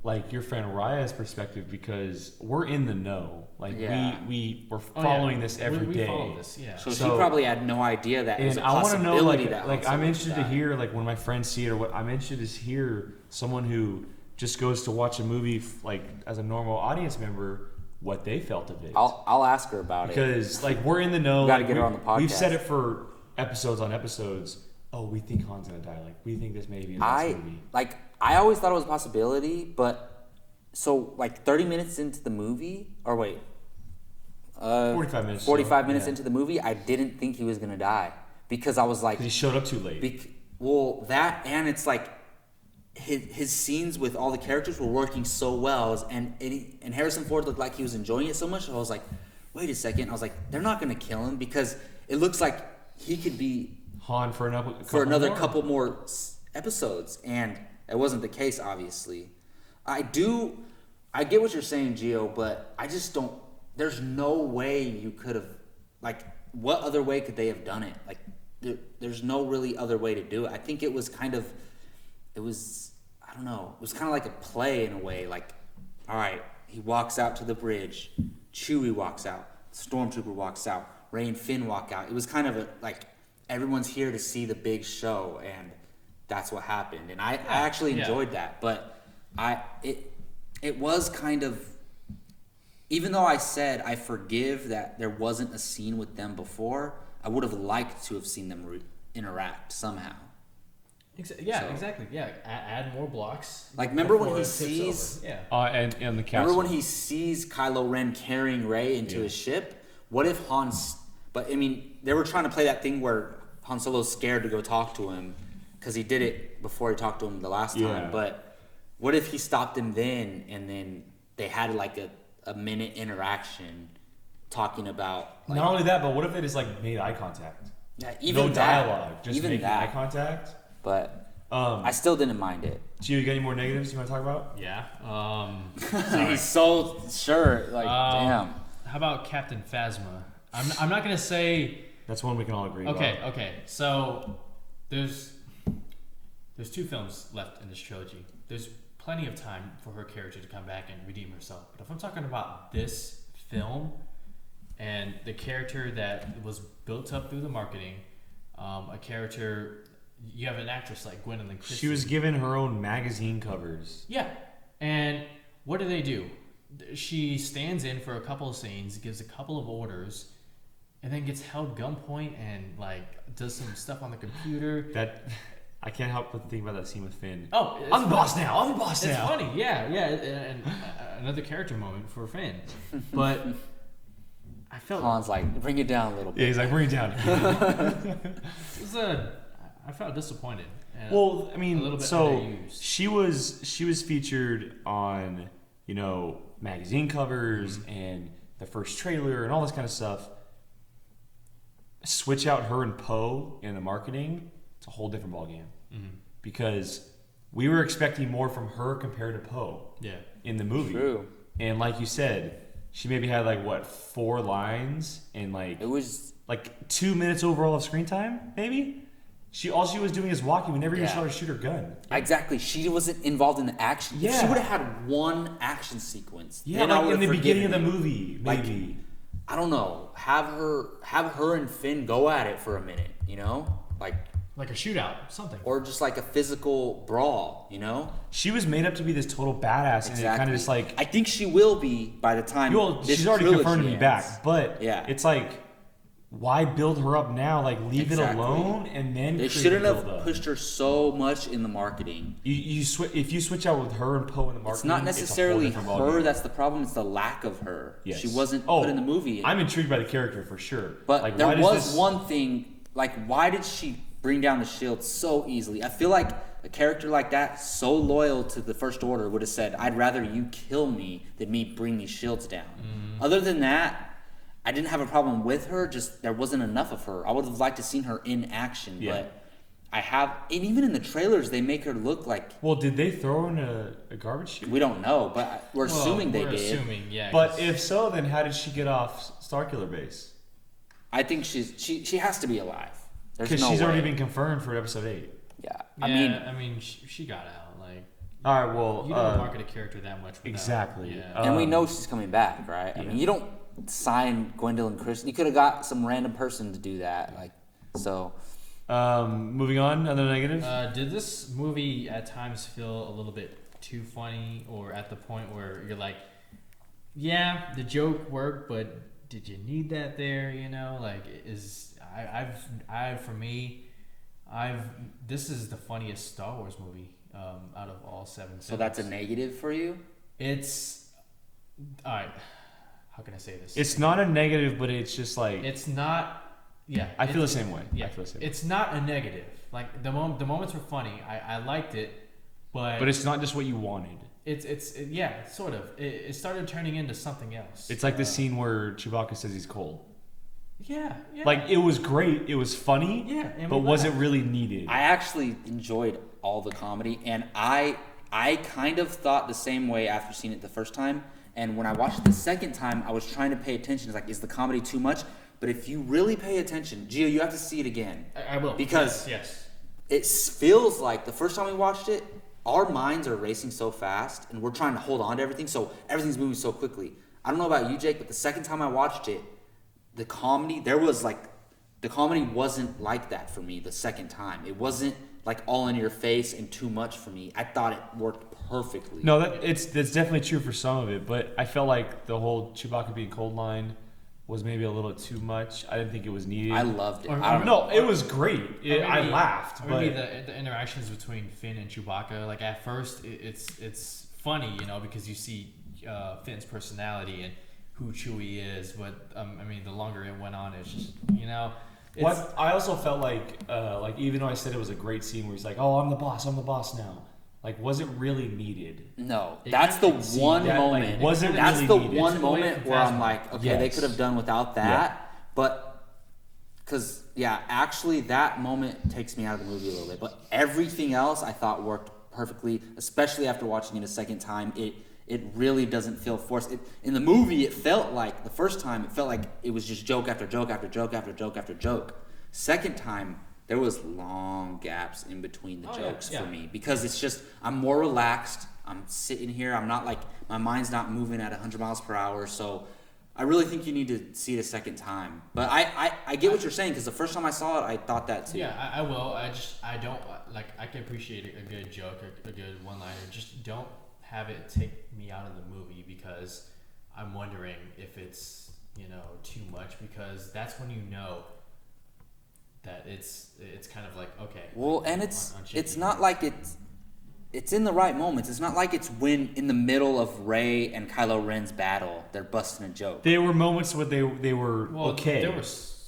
like your friend Raya's perspective, because we're in the know. Like, we're following this every day. We follow this, yeah. So she probably had no idea that it was a possibility. I want to know, that like I'm interested to hear, like, when my friends see it, or what I'm interested to hear someone who just goes to watch a movie like as a normal audience member, what they felt of it. I'll ask her about it, because like we're in the know. We got to get her on the podcast. We've said it for episodes on episodes. Oh, we think Han's gonna die. Like, we think this may be in this movie. I always thought it was a possibility, but so like 30 minutes into the movie, or wait, 45 minutes. 45 minutes into the movie, I didn't think he was gonna die, because I was like, he showed up too late. That, and it's like his scenes with all the characters were working so well, and Harrison Ford looked like he was enjoying it so much. So I was like, wait a second. I was like, they're not gonna kill him, because it looks like he could be Han for another couple more episodes, and it wasn't the case, obviously. I get what you're saying, Gio, but I just don't. There's no way you could have, like, what other way could they have done it? Like, there's no really other way to do it. I think it was I don't know, it was kind of like a play in a way. Like, all right, he walks out to the bridge, Chewie walks out, Stormtrooper walks out, Rey and Finn walk out. It was kind of like everyone's here to see the big show, and that's what happened. And I actually enjoyed that, but it was kind of, even though I said I forgive that there wasn't a scene with them before, I would have liked to have seen them interact somehow. Exactly. Yeah, add more blocks. Like, remember when before he it tips sees, over. Yeah. And the castle. remember when he sees Kylo Ren carrying Rey into his ship? What if but I mean, they were trying to play that thing where Han Solo's scared to go talk to him because he did it before he talked to him the last time. But what if he stopped him then, and then they had like a minute interaction talking about, like, not only that, but what if they just like made eye contact? Yeah, even no dialogue, just even making that. eye contact. But I still didn't mind it. Gio, you got any more negatives you want to talk about? Yeah. He's so sure. Like, damn. How about Captain Phasma? I'm not gonna say. That's one we can all agree about. Okay. So there's 2 films left in this trilogy. There's plenty of time for her character to come back and redeem herself. But if I'm talking about this film and the character that was built up through the marketing, a character, you have an actress like Gwendolyn Christie. She was given her own magazine covers. Yeah, and what do? She stands in for a couple of scenes, gives a couple of orders, and then gets held gunpoint and like does some stuff on the computer. That I can't help but think about that scene with Finn. Oh, I'm the boss now. I'm the boss now. It's funny, yeah, and another character moment for Finn, but I felt Han's like, bring it down a little bit. Yeah, he's like, bring it down. I felt disappointed. Well, I mean, a little bit so underused. she was featured on, magazine covers and the first trailer and all this kind of stuff. Switch out her and Poe in the marketing, it's a whole different ballgame. Mm-hmm. Because we were expecting more from her compared to Poe in the movie. True. And like you said, she maybe had 4 lines and it was 2 minutes overall of screen time, maybe? All she was doing is walking. We never even saw her shoot her gun. Exactly. She wasn't involved in the action. Yeah. If she would have had one action sequence. Yeah, then in the beginning of the movie, maybe. I don't know. Have her and Finn go at it for a minute, like a shootout, something, or just like a physical brawl, She was made up to be this total badass, and it kind of just I think she will be by the time. She's already confirmed to be ends. back, but it's why build her up now? Leave it alone, and then they shouldn't have pushed her so much in the marketing. If you switch out with her and Poe in the marketing, it's not necessarily her that's the problem. It's the lack of her. Yes. She wasn't put in the movie. I'm intrigued by the character for sure. But there was one thing. Why did she bring down the shield so easily? I feel like a character like that, so loyal to the First Order, would have said, "I'd rather you kill me than me bring these shields down." Other than that, I didn't have a problem with her, just there wasn't enough of her. I would have liked to seen her in action, but and even in the trailers, they make her look like... Well, did they throw in a garbage chute? We don't know, but we're assuming they did. Assuming, yeah. But if so, then how did she get off Starkiller Base? I think she has to be alive. Because she's already been confirmed for episode 8. Yeah. I mean, she got out. All right, well... You don't market a character that much. Exactly. And we know she's coming back, right? I mean, you don't sign Gwendolyn Christie. You could have got some random person to do that. Moving on, another negative? Did this movie at times feel a little bit too funny, or at the point where you're like, yeah, the joke worked, but did you need that there? This is the funniest Star Wars movie out of all 7 films. So that's a negative for you? It's all right. How can I say this? It's not a negative, but it's just it's not. Yeah, I feel the same way. Yeah, it's not a negative. The moments were funny. I liked it, but it's not just what you wanted. It's sort of. It started turning into something else. It's like the scene where Chewbacca says he's cold. Yeah. It was great. It was funny. Yeah, but was it really needed? I actually enjoyed all the comedy, and I kind of thought the same way after seeing it the first time. And when I watched it the second time, I was trying to pay attention. It's is the comedy too much? But if you really pay attention, Gio, you have to see it again. I will. Because it feels like the first time we watched it, our minds are racing so fast, and we're trying to hold on to everything, so everything's moving so quickly. I don't know about you, Jake, but the second time I watched it, the comedy wasn't like that for me the second time. It wasn't like all in your face and too much for me. I thought it worked perfectly. No, that's definitely true for some of it, but I felt like the whole Chewbacca being cold line was maybe a little too much. I didn't think it was needed. I loved it. No, it was great. I laughed. Or maybe the interactions between Finn and Chewbacca. Like at first, it's funny, because you see Finn's personality and who Chewie is. But the longer it went on, it's just What I also felt like even though I said it was a great scene where he's like, "Oh, I'm the boss now." Like, was it really needed? No, that's the one moment. Was it that's really the needed? one moment where I'm like, okay, they could have done without that. But, because, actually that moment takes me out of the movie a little bit. But everything else I thought worked perfectly, especially after watching it a second time. It really doesn't feel forced. In the movie, it felt like, the first time, it felt like it was just joke after joke after joke after joke after joke. Second time, there was long gaps in between the jokes for me, because it's just, I'm more relaxed. I'm sitting here. I'm not like, my mind's not moving at 100 miles per hour. So I really think you need to see it a second time. But I get what you're saying, because the first time I saw it, I thought that too. Yeah, I will. I don't, I can appreciate a good joke, a good one-liner. Just don't have it take me out of the movie, because I'm wondering if it's, too much, because that's when that it's kind of like, okay. Well, and it's not like it's in the right moments. It's not like it's when in the middle of Rey and Kylo Ren's battle, they're busting a joke. There were moments where they were okay. There was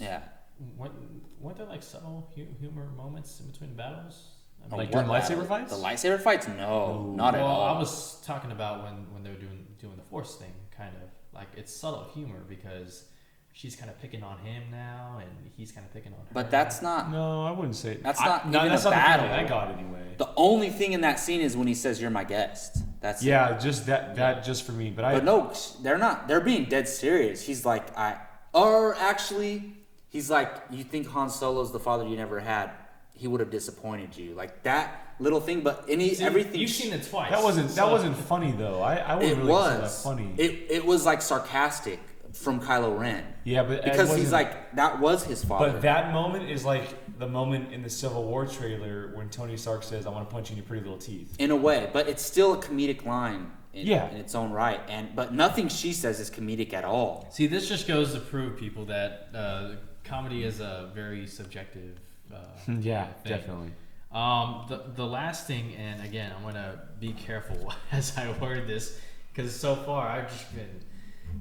weren't there like subtle humor moments in between battles? Like during lightsaber fights? The lightsaber fights? No, not at all. I was talking about when they were doing the Force thing, kind of like it's subtle humor, because she's kind of picking on him now, and he's kind of picking on her. But that's not. No, I wouldn't say. That's not even that's a not battle. The I got anyway. The only thing in that scene is when he says, "You're my guest." That's just that just for me. But no, they're not. They're being dead serious. He's like, he's like, you think Han Solo's the father you never had? He would have disappointed you, like that little thing. But everything. You've seen it twice. That wasn't funny though. I wouldn't really say that funny. It was like sarcastic from Kylo Ren. Yeah, but because he's like, that was his father. But that moment is like the moment in the Civil War trailer when Tony Stark says, "I want to punch you in your pretty little teeth." In a way, but it's still a comedic line in its own right. But nothing she says is comedic at all. See, this just goes to prove people that comedy is a very subjective thing. Definitely. The last thing, and again, I'm gonna be careful as I word this, because so far I've just been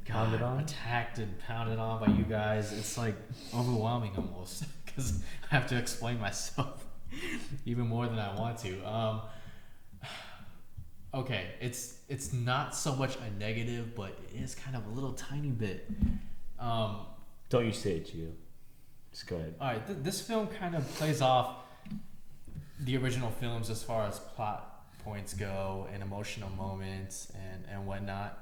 attacked and pounded on by you guys. It's like overwhelming almost, because I have to explain myself even more than I want to. Okay, it's not so much a negative, but it is kind of a little tiny bit. Don't you say it, Gio. Just go ahead. All right, this film kind of plays off the original films as far as plot points go and emotional moments and whatnot.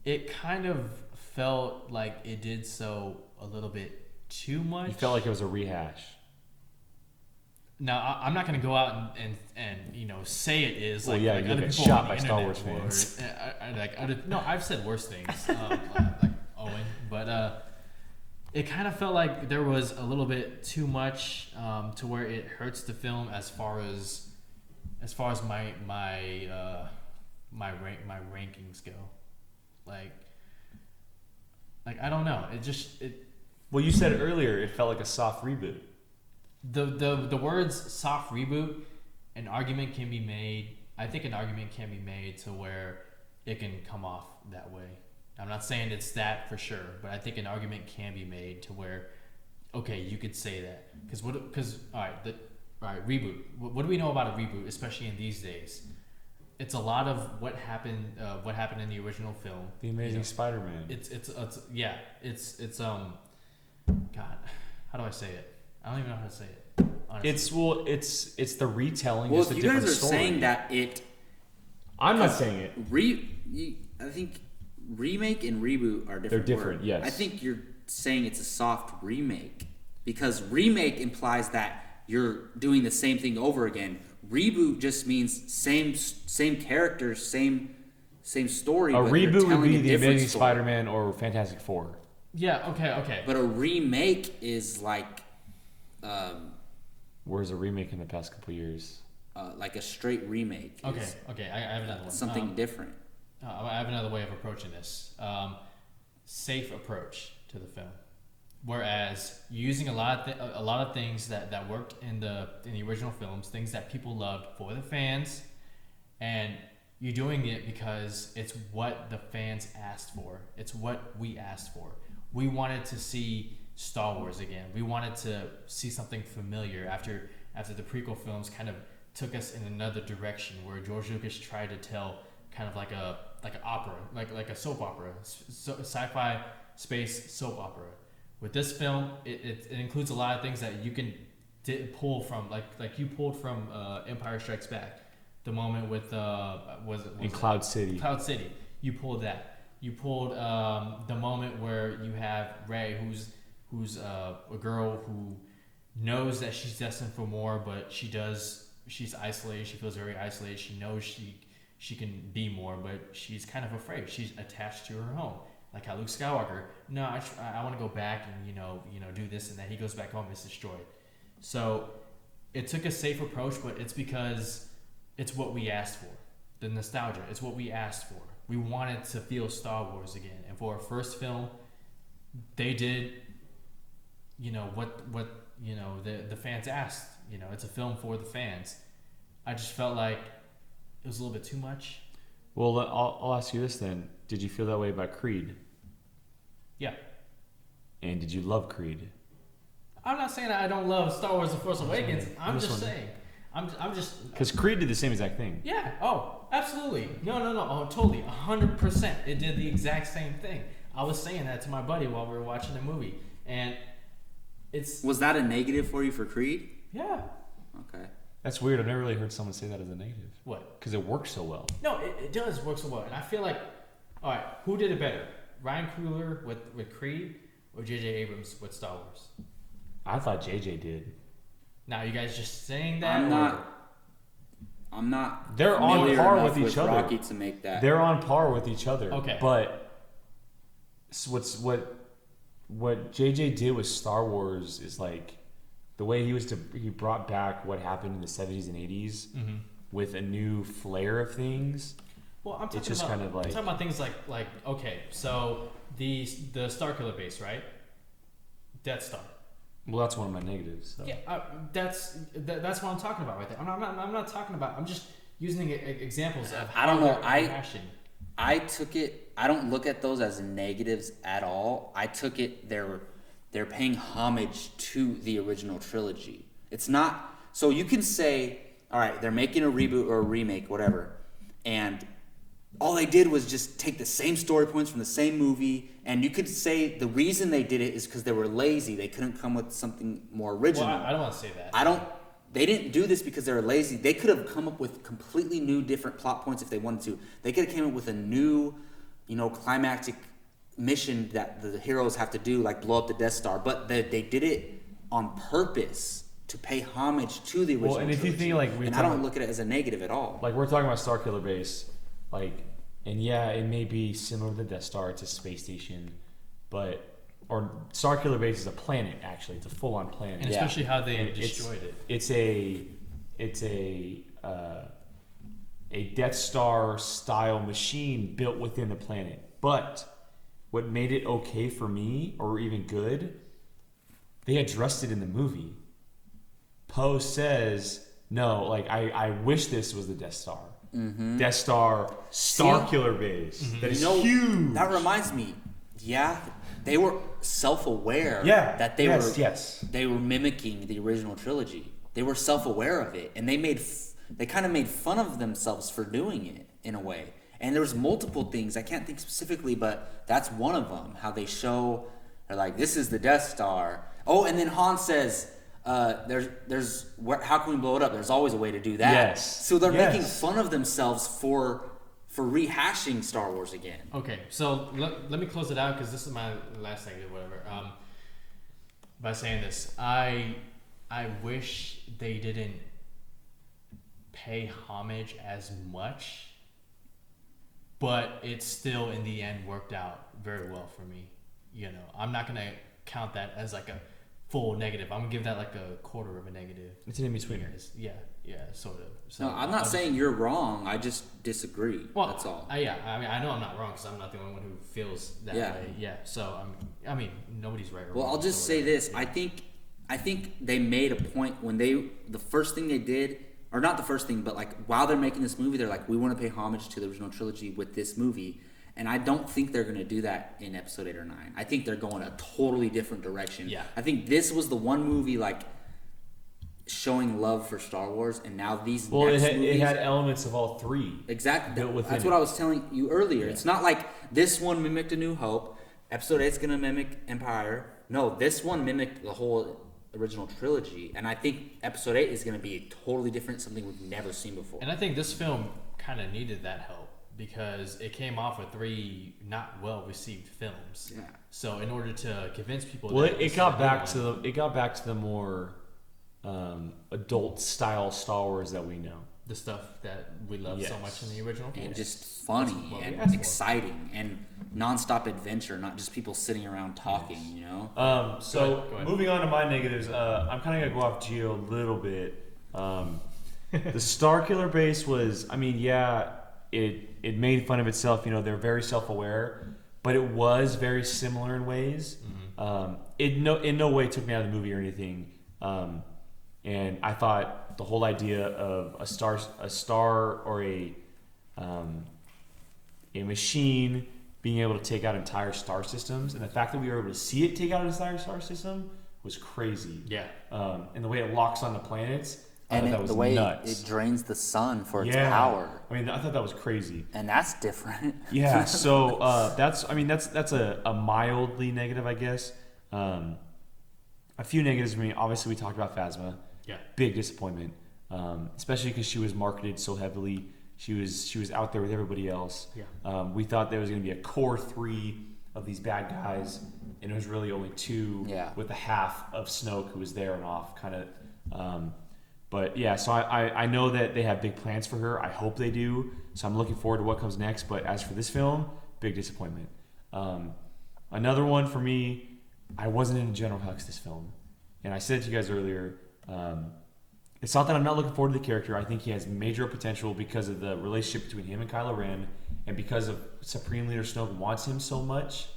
It kind of felt like it did so a little bit too much. You felt like it was a rehash. Now, I'm not going to go out and say it is. Well, like, yeah, like you other get people shot on the by Star internet Wars fans. No, I've said worse things, like Owen. But it kind of felt like there was a little bit too much to where it hurts the film as far as my rankings go. Like I don't know. Well, you said earlier it felt like a soft reboot. The words soft reboot, an argument can be made. I think an argument can be made to where it can come off that way. I'm not saying it's that for sure, but I think an argument can be made to where, okay, you could say that. Because all right, reboot. What do we know about a reboot, especially in these days? It's a lot of what happened in the original film. The Amazing Spider-Man. It's God, how do I say it? I don't even know how to say it. Honestly. It's the retelling. Well, just if a you different guys are story. saying that it, I'm not saying it. I think remake and reboot are different. They're different. Words. Yes. I think you're saying it's a soft remake, because remake implies that you're doing the same thing over again. Reboot just means same characters, same story. A but reboot you're would telling be a the different Amazing story. Spider-Man or Fantastic Four. Yeah. Okay. But a remake is like, Well, Where's a remake in the past couple years? Like a straight remake. Okay. I have another one. Something different. I have another way of approaching this. Safe approach to the film. Whereas using a lot of things that worked in the original films, things that people loved for the fans, and you're doing it because it's what the fans asked for. It's what we asked for. We wanted to see Star Wars again. We wanted to see something familiar after the prequel films kind of took us in another direction, where George Lucas tried to tell kind of like an opera, like a soap opera, sci-fi space soap opera. With this film, it includes a lot of things that you can pull from, like you pulled from Empire Strikes Back. The moment with Cloud City. Cloud City. You pulled that. You pulled the moment where you have Rey, who's a girl who knows that she's destined for more, but she's isolated. She feels very isolated. She knows she can be more, but she's kind of afraid. She's attached to her home. Like how Luke Skywalker, no, I want to go back and do this and that. He goes back home, it's destroyed. So it took a safe approach, but it's because it's what we asked for. The nostalgia, it's what we asked for. We wanted to feel Star Wars again, and for our first film, they did, what the fans asked. It's a film for the fans. I just felt like it was a little bit too much. Well, I'll ask you this then. Did you feel that way about Creed? Yeah. And did you love Creed? I'm not saying that I don't love Star Wars: The Force Awakens. I'm just saying. I'm just... Because Creed did the same exact thing. Yeah. Oh, absolutely. No. Oh, totally. 100%. It did the exact same thing. I was saying that to my buddy while we were watching the movie. And it's... Was that a negative for you for Creed? Yeah. Okay. That's weird. I've never really heard someone say that as a negative. What? Because it works so well. No, it does work so well. And I feel like, all right, who did it better? Ryan Coogler with Creed or J.J. Abrams with Star Wars? I thought J.J. did. Now, you guys just saying that? I'm not. They're on par with each other. Rocky to make that. They're on par with each other. Okay. But what J.J. did with Star Wars is like the way he brought back what happened in the 70s and 80s with a new flair of things. Well, I'm talking I'm talking about things like okay, so the Starkiller base, right? Death Star. Well, that's one of my negatives. So. Yeah, that's what I'm talking about right there. I'm not talking about. I'm just using examples of. I don't know. I took it. I don't look at those as negatives at all. I took it. They're paying homage to the original trilogy. It's not. So you can say, all right, they're making a reboot or a remake, whatever, and all they did was just take the same story points from the same movie, and you could say the reason they did it is because they were lazy. They couldn't come with something more original. Well, I don't want to say that. They didn't do this because they were lazy. They could have come up with completely new, different plot points if they wanted to. They could have came up with a new, climactic mission that the heroes have to do, like blow up the Death Star. But they did it on purpose to pay homage to the original. Well, and if trilogy. you think and I don't look at it as a negative at all. Like we're talking about Starkiller Base, and yeah, it may be similar to the Death Star. It's a space station, or Starkiller Base is a planet. Actually, it's a full-on planet. And especially how they destroyed it. It's a Death Star style machine built within the planet. But what made it okay for me, or even good, they addressed it in the movie. Poe says, "No, I wish this was the Death Star." Mm-hmm. Death Star, Starkiller Base. Mm-hmm. That is huge. That reminds me. Yeah, they were self-aware. Yeah, that they were mimicking the original trilogy. They were self-aware of it, and they kind of made fun of themselves for doing it in a way. And there was multiple things. I can't think specifically, but that's one of them. How they're like, this is the Death Star. Oh, and then Han says, how can we blow it up? There's always a way to do that. Yes. So they're making fun of themselves for rehashing Star Wars again. Okay, so let me close it out because this is my last thing or whatever. By saying this, I wish they didn't pay homage as much, but it still in the end worked out very well for me. I'm not gonna count that as like a full negative. I'm gonna give that like a quarter of a negative. It's an in-betweener. Yeah, sort of. So No, I'm not saying you're wrong. I just disagree. Well, that's all. I mean, I know I'm not wrong because I'm not the only one who feels that way. Yeah. So I mean, nobody's right or wrong. Well, I'll just say this. Yeah. I think they made a point when the first thing they did, or not the first thing, but like while they're making this movie, they're like, we want to pay homage to the original trilogy with this movie. And I don't think they're going to do that in episode 8 or 9. I think they're going a totally different direction. Yeah. I think this was the one movie like showing love for Star Wars, and now these next movies, it had elements of all three. Exactly. That's what I was telling you earlier. Yeah. It's not like this one mimicked A New Hope. Episode 8 is going to mimic Empire. No, this one mimicked the whole original trilogy, and I think episode 8 is going to be totally different, something we've never seen before. And I think this film kind of needed that help because it came off with 3 not well received films. Yeah. So in order to convince people, well, it got back to the more adult style Star Wars that we know. The stuff that we love so much in the original. And just funny and exciting and nonstop adventure, not just people sitting around talking, you know? So go ahead. Moving on to my negatives, I'm kind of going to go off Gio a little bit. The Star Killer base was, I mean, yeah, it made fun of itself. You know, they're very self-aware, but it was very similar in ways. Mm-hmm. It in no way took me out of the movie or anything. And I thought the whole idea of a star or a machine being able to take out entire star systems, and the fact that we were able to see it take out an entire star system was crazy. Yeah. And the way it locks on the planets, and that was the way nuts. It drains the sun for its power. I mean, I thought that was crazy. And that's different. Yeah. So that's a mildly negative, I guess. A few negatives for me. Obviously, we talked about Phasma. Yeah. Big disappointment, especially because she was marketed so heavily. She was out there with everybody else. Yeah. We thought there was going to be a core 3 of these bad guys, and it was really only 2 with a half of Snoke who was there and off, kind of. But yeah, so I know that they have big plans for her. I hope they do. So I'm looking forward to what comes next. But as for this film, big disappointment. Another one for me, I wasn't into General Hux this film, and I said to you guys earlier. It's not that I'm not looking forward to the character. I think he has major potential because of the relationship between him and Kylo Ren, and because of Supreme Leader Snoke wants him so much.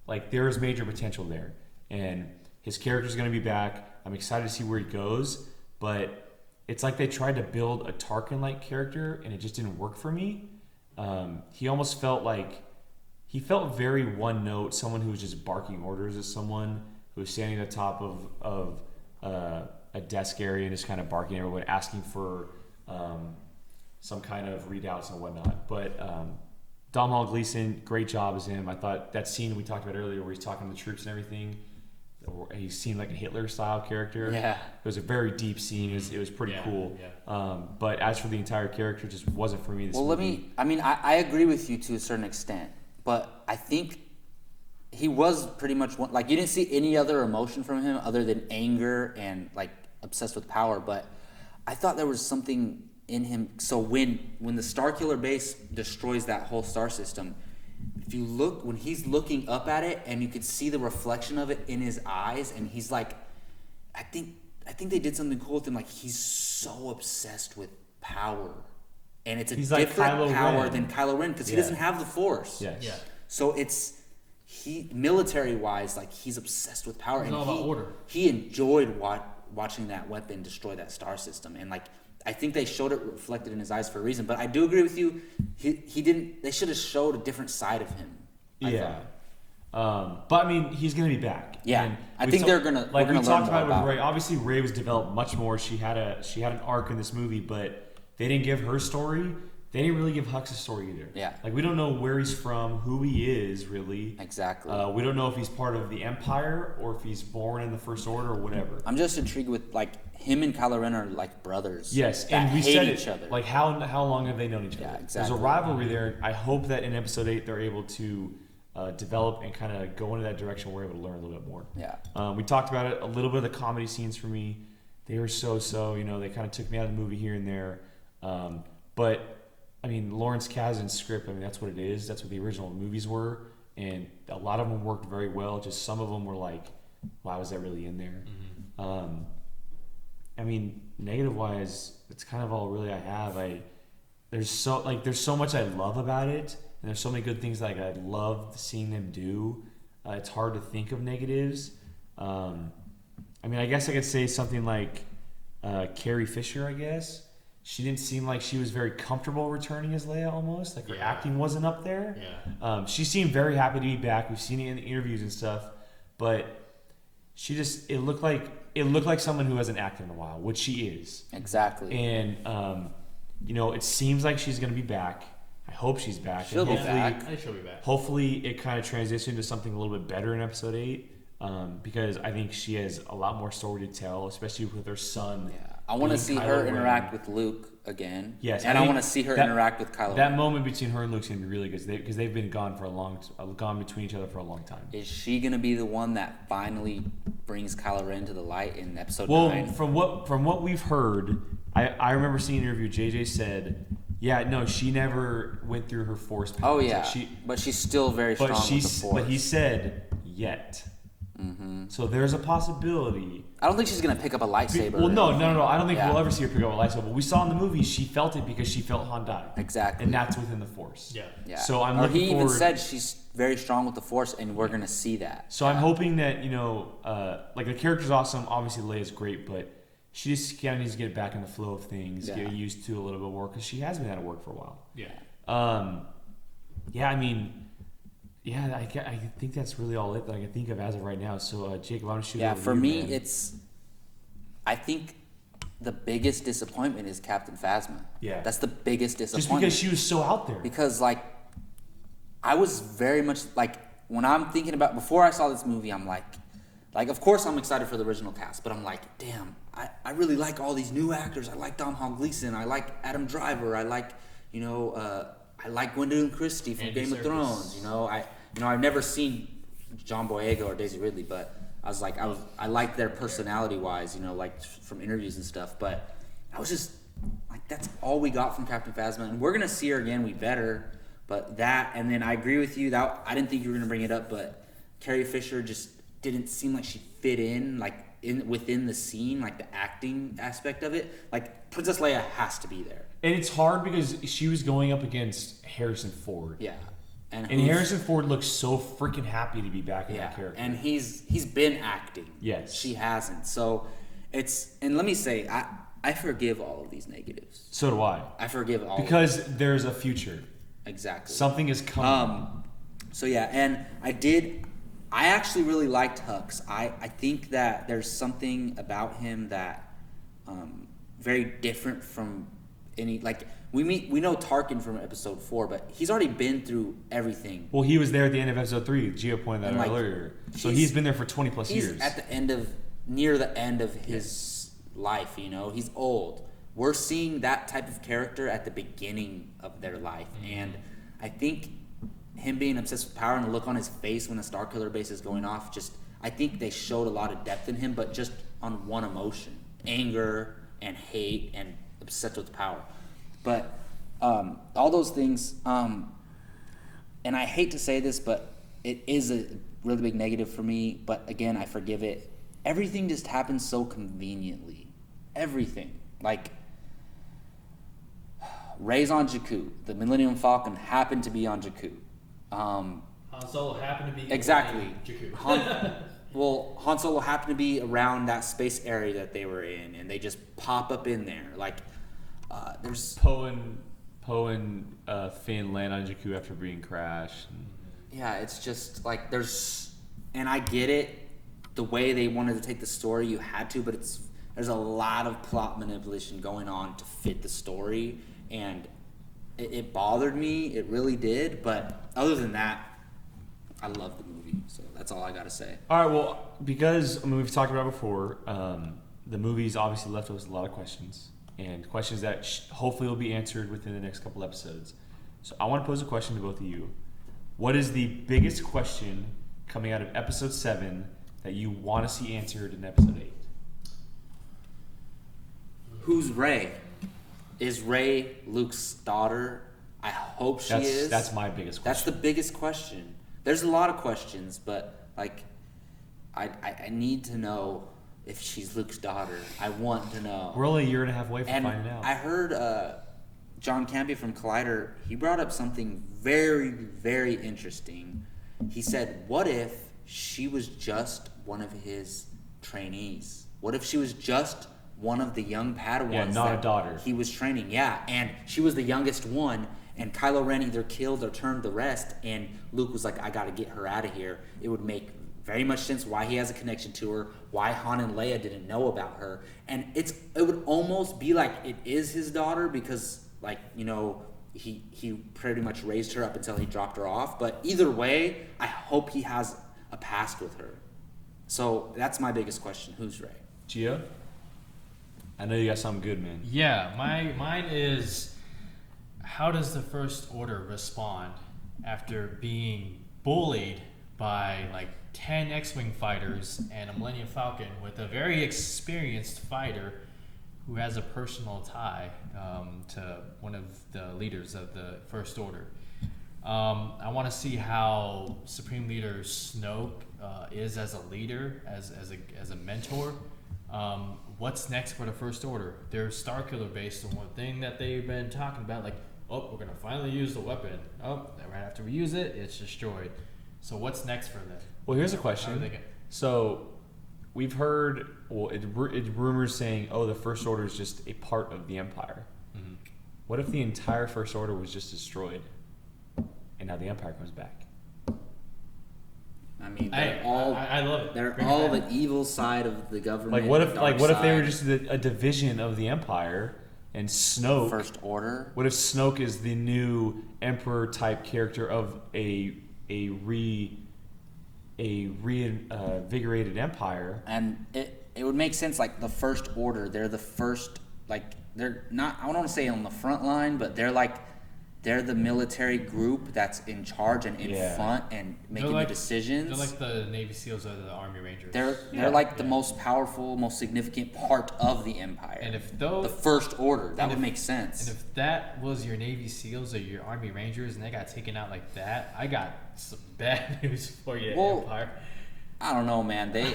Like, there is major potential there, and his character is going to be back. I'm excited to see where he goes, but it's like they tried to build a Tarkin-like character, and it just didn't work for me. He almost felt very one note, someone who was just barking orders at someone who was standing at the top of a desk area and just kind of barking at everyone, asking for some kind of readouts and whatnot. But Domhnall Gleeson, great job as him. I thought that scene we talked about earlier where he's talking to the troops and everything, he seemed like a Hitler-style character. Yeah. It was a very deep scene. It was pretty cool. Yeah. But as for the entire character, it just wasn't for me this movie. I agree with you to a certain extent, but I think he was pretty much one, like, you didn't see any other emotion from him other than anger and like obsessed with power. But I thought there was something in him. So when the Starkiller base destroys that whole star system, if you look, when he's looking up at it and you could see the reflection of it in his eyes, and he's like, I think they did something cool with him. Like, he's so obsessed with power, and it's a different like power than Kylo Ren because he doesn't have the Force. Yes. Yeah. So he military wise, like, he's obsessed with power, it's and all about order. He enjoyed watching that weapon destroy that star system, and like, I think they showed it reflected in his eyes for a reason. But I do agree with you. He didn't. They should have showed a different side of him. But I mean, he's gonna be back. Yeah, and I think they're gonna. Like, we talked about it with Rey. Obviously, Rey was developed much more. She had an arc in this movie, but they didn't give her story. They didn't really give Hux a story either. Yeah. Like, we don't know where he's from, who he is, really. Exactly. We don't know if he's part of the Empire or if he's born in the First Order or whatever. I'm just intrigued with, like, him and Kylo Ren are like brothers. Yes, and we said each other. Like, how long have they known each other? Yeah, exactly. There's a rivalry there. I hope that in Episode 8 they're able to develop and kind of go into that direction where we're able to learn a little bit more. Yeah. We talked about it, a little bit of the comedy scenes for me. They were so, they kind of took me out of the movie here and there. But I mean, Lawrence Kasdan's script, I mean, that's what it is. That's what the original movies were. And a lot of them worked very well. Just some of them were like why was that really in there? I mean, negative wise, it's kind of all really I have. There's so much I love about it, and there's so many good things like I love seeing them do. It's hard to think of negatives. I mean, I guess I could say something like Carrie Fisher, I guess. She didn't seem like she was very comfortable returning as Leia almost. Like her acting wasn't up there. Yeah. She seemed very happy to be back. We've seen it in the interviews and stuff. But it looked like someone who hasn't acted in a while, which she is. Exactly. And, it seems like she's going to be back. I hope she's back. She'll be back. I think she'll be back. Hopefully it kind of transitioned to something a little bit better in episode 8. Because I think she has a lot more story to tell, especially with her son. Yeah, I want to see her interact with Luke again. Yes, and I want to see her interact with Kylo. That moment between her and Luke's gonna be really good because they've been gone between each other for a long time. Is she gonna be the one that finally brings Kylo Ren to the light in episode 9? Well, from what we've heard, I remember seeing an interview. JJ said, "Yeah, no, she never went through her Force powers. Oh yeah, but she's still very strong with the Force." But he said, "Yet." Mm-hmm. So there's a possibility. I don't think she's gonna pick up a lightsaber. Well, no. I don't think we'll ever see her pick up a lightsaber. But we saw in the movie she felt it because she felt Han die. Exactly. And that's within the Force. Yeah. So I'm looking he forward. even said she's very strong with the Force, and we're gonna see that. So I'm hoping that like the character's awesome. Obviously, Leia's great, but she just kind of needs to get back in the flow of things, get used to a little bit more because she has been out of work for a while. Yeah. Yeah. I mean. Yeah, I think that's really all it that I can think of as of right now. So, Jake, why don't you shoot it over for you, me, man? I think the biggest disappointment is Captain Phasma. Yeah. That's the biggest Just disappointment. because she was so out there. Because, I was very much, when I'm thinking about, before I saw this movie, I'm like, of course I'm excited for the original cast, but I'm like, damn, I really like all these new actors. I like Domhnall Gleeson. I like Adam Driver. I like, I like Gwendolyn Christie from Andy Game of Serkis. Thrones. I've never seen John Boyega or Daisy Ridley, but I liked their personality wise, from interviews and stuff. But I was just that's all we got from Captain Phasma, and we're gonna see her again. We better. But that, and then I agree with you. That I didn't think you were gonna bring it up, but Carrie Fisher just didn't seem like she fit in, within the scene, the acting aspect of it. Princess Leia has to be there. And it's hard because she was going up against Harrison Ford. Yeah. And Harrison Ford looks so freaking happy to be back in that character. And he's been acting. Yes. She hasn't. So and let me say, I forgive all of these negatives. So do I. I forgive all because there's a future. Exactly. Something is coming. So yeah, and I actually really liked Hux. I think that there's something about him that very different from any we know Tarkin from episode 4, but he's already been through everything. Well, he was there at the end of episode 3. Gio pointed that out earlier. So he's been there for 20 plus years. He's at near the end of his life. He's old. We're seeing that type of character at the beginning of their life, and I think him being obsessed with power and the look on his face when the Starkiller base is going off, I think they showed a lot of depth in him, but just on one emotion: anger and hate and obsessed with power. But all those things, and I hate to say this, but it is a really big negative for me. But again, I forgive it. Everything just happens so conveniently. Everything. Rey's on Jakku. The Millennium Falcon happened to be on Jakku. Han Solo happened to be exactly. Jakku. Han Solo happened to be around that space area that they were in, and they just pop up in there. There's Poe and Finn land on Jakku after being crashed. Yeah, it's just and I get it, the way they wanted to take the story, you had to, but there's a lot of plot manipulation going on to fit the story, and it bothered me. It really did. But other than that, I love the movie. So that's all I got to say. All right. Well, because we've talked about it before, the movie's obviously left us with a lot of questions, and questions that hopefully will be answered within the next couple episodes. So I want to pose a question to both of you. What is the biggest question coming out of episode 7 that you want to see answered in episode 8? Who's Rey? Is Rey Luke's daughter? I hope she is. That's my biggest question. That's the biggest question. There's a lot of questions, but I need to know if she's Luke's daughter. I want to know. We're only a year and a half away from And finding out. I heard John Campea from Collider, he brought up something very, very interesting. He said, what if she was just one of his trainees? What if she was just one of the young Padawans? Yeah, not a daughter. He was training, yeah. And she was the youngest one, and Kylo Ren either killed or turned the rest, and Luke was like, I got to get her out of here. It would make very much sense why he has a connection to her, why Han and Leia didn't know about her. And it would almost be like it is his daughter because, like, you know, he pretty much raised her up until he dropped her off. But either way, I hope he has a past with her. So that's my biggest question. Who's Rey? Gio? I know you got something good, man. Yeah, mine is, how does the First Order respond after being bullied by like 10 X-Wing fighters and a Millennium Falcon with a very experienced fighter who has a personal tie to one of the leaders of the First Order. I want to see how Supreme Leader Snoke is as a leader, as a mentor. What's next for the First Order? They're Starkiller based on one thing that they've been talking about, like, oh, we're gonna finally use the weapon. Oh, right after we use it, it's destroyed. So what's next for them? Well, here's a question. So we've heard, it's rumors saying, oh, the First Order is just a part of the Empire. Mm-hmm. What if the entire First Order was just destroyed and now the Empire comes back? I mean, I love it. They're Bring all it the evil side of the government. Like what if dark they were side. just a division of the Empire and Snoke? First Order? What if Snoke is the new Emperor type character of a reinvigorated Empire? And it would make sense, like the First Order, they're the first, like, they're not, I don't want to say on the front line, but they're the military group that's in charge and in front and making the decisions. They're like the Navy SEALs or the Army Rangers. They're like the most powerful, most significant part of the Empire. And if the First Order, that would make sense. And if that was your Navy SEALs or your Army Rangers and they got taken out like that, I got some bad news for you, Empire. I don't know, man. They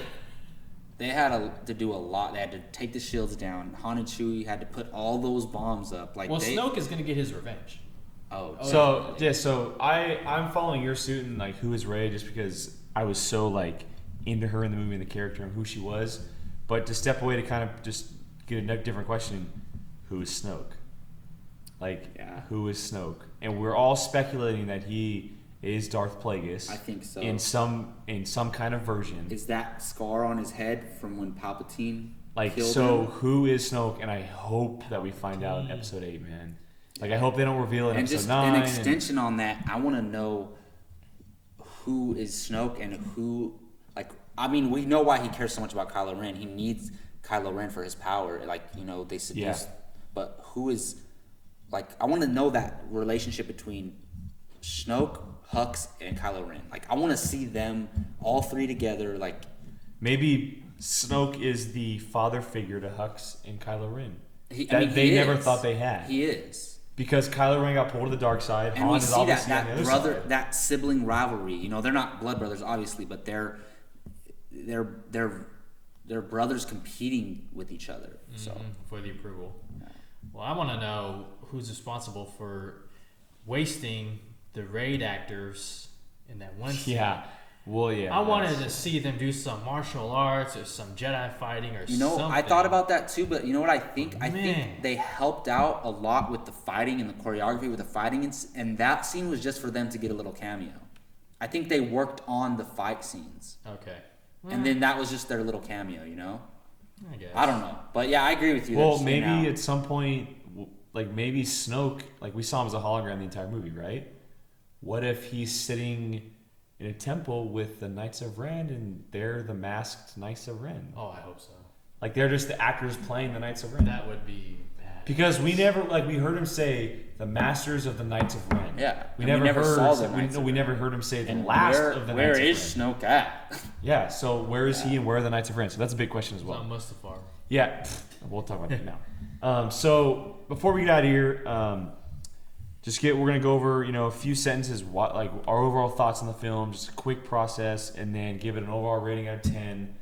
had to do a lot. They had to take the shields down. Han and Chewie had to put all those bombs up. Like, Snoke is gonna get his revenge. So I'm following your suit and like who is Rey just because I was so like into her in the movie and the character and who she was. But to step away to kind of just get a different question, who is Snoke? Who is Snoke? And we're all speculating that he is Darth Plagueis. I think so. In some kind of version. Is that scar on his head from when Palpatine killed him? Who is Snoke? And I hope that we find out in Episode 8, man. Like, I hope they don't reveal it in Episode 9. And just an extension on that, I want to know who is Snoke and who, like, I mean, we know why he cares so much about Kylo Ren. He needs Kylo Ren for his power. Like, you know, they seduce. Yeah. But who is, like, I want to know that relationship between Snoke, Hux, and Kylo Ren. Like, I want to see them all three together. Like, maybe Snoke is the father figure to Hux and Kylo Ren. They never thought they had. He is. Because Kylo Ren got pulled to the dark side. And Han we is see that brother, side. that sibling rivalry. You know, they're not blood brothers, obviously, but they're brothers competing with each other. So for the approval. Yeah. Well, I want to know who's responsible for wasting the raid actors in that one scene. Yeah. Well, yeah. I wanted to see them do some martial arts or some Jedi fighting or something. I thought about that too, but you know what I think? I think they helped out a lot with the fighting and the choreography with the fighting, and that scene was just for them to get a little cameo. I think they worked on the fight scenes. Okay. And then that was just their little cameo, you know? I guess. I don't know. But yeah, I agree with you. Well, maybe at some point, like maybe Snoke, like we saw him as a hologram the entire movie, right? What if he's sitting in a temple with the Knights of Ren and they're the masked Knights of Ren? Oh, I hope so. Like they're just the actors playing the Knights of Ren. That would be bad. Because we never, like we heard him say the Masters of the Knights of Ren. Yeah. We never saw them. We never heard him say the last of the Knights of Ren. Where is Snoke at? Yeah, so where is he and where are the Knights of Ren? So that's a big question as well. Not Mustafar. Yeah, we'll talk about that now. So before we get out of here, we're gonna go over, a few sentences, what like our overall thoughts on the film, just a quick process, and then give it an overall rating out of 10.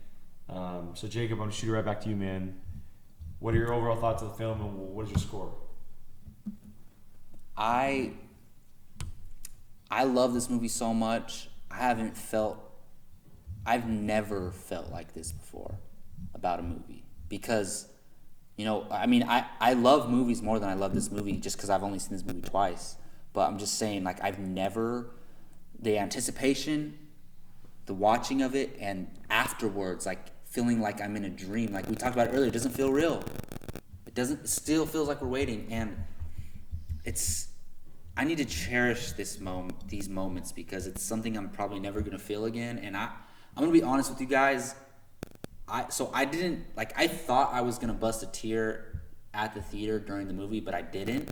So Jacob, I'm gonna shoot it right back to you, man. What are your overall thoughts of the film, and what is your score? I love this movie so much. I've never felt like this before about a movie, because I love movies more than I love this movie, just because I've only seen this movie twice. But I'm just saying, like, the anticipation, the watching of it, and afterwards, like, feeling like I'm in a dream. Like we talked about earlier, it doesn't feel real. It still feels like we're waiting. And I need to cherish these moments, because it's something I'm probably never going to feel again. And I'm going to be honest with you guys. I thought I was going to bust a tear at the theater during the movie, but I didn't.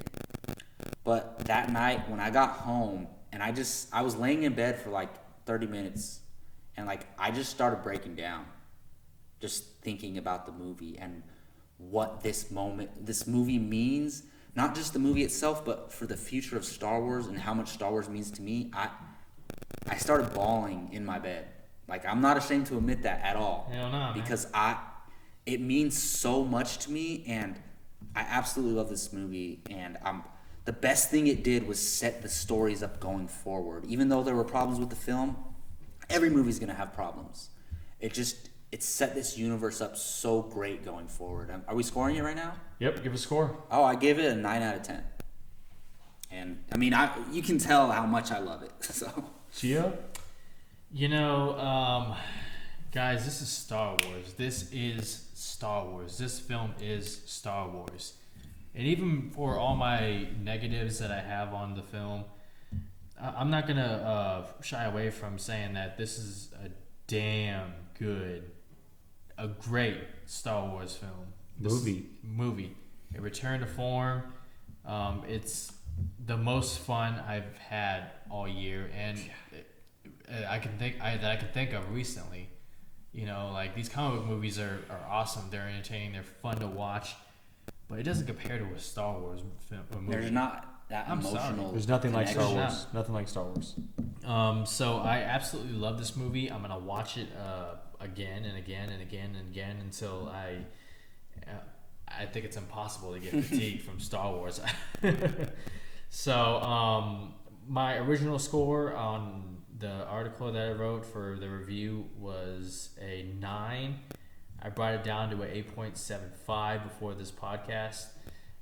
But that night when I got home, and I was laying in bed for like 30 minutes, and like I just started breaking down, just thinking about the movie and what this movie means, not just the movie itself, but for the future of Star Wars and how much Star Wars means to me. I started bawling in my bed. Like, I'm not ashamed to admit that at all. Hell no, because it means so much to me, and I absolutely love this movie. And the best thing it did was set the stories up going forward. Even though there were problems with the film, every movie's gonna have problems. It set this universe up so great going forward. Are we scoring it right now? Yep, give a score. Oh, I gave it a 9 out of 10. And I mean, you can tell how much I love it. So, Chia? Guys, this is Star Wars. This is Star Wars. This film is Star Wars. And even for all my negatives that I have on the film, I'm not going to shy away from saying that this is a damn good, a great Star Wars film. Movie. A return to form. It's the most fun I've had all year, and that I can think of recently. Like, these comic book movies are awesome. They're entertaining. They're fun to watch, but it doesn't compare to a Star Wars film. There's not that emotional. There's nothing like Star Wars. Nothing like Star Wars. So I absolutely love this movie. I'm gonna watch it again and again and again and again until I think it's impossible to get fatigued from Star Wars. So my original score on the article that I wrote for the review was a 9. I brought it down to an 8.75 before this podcast,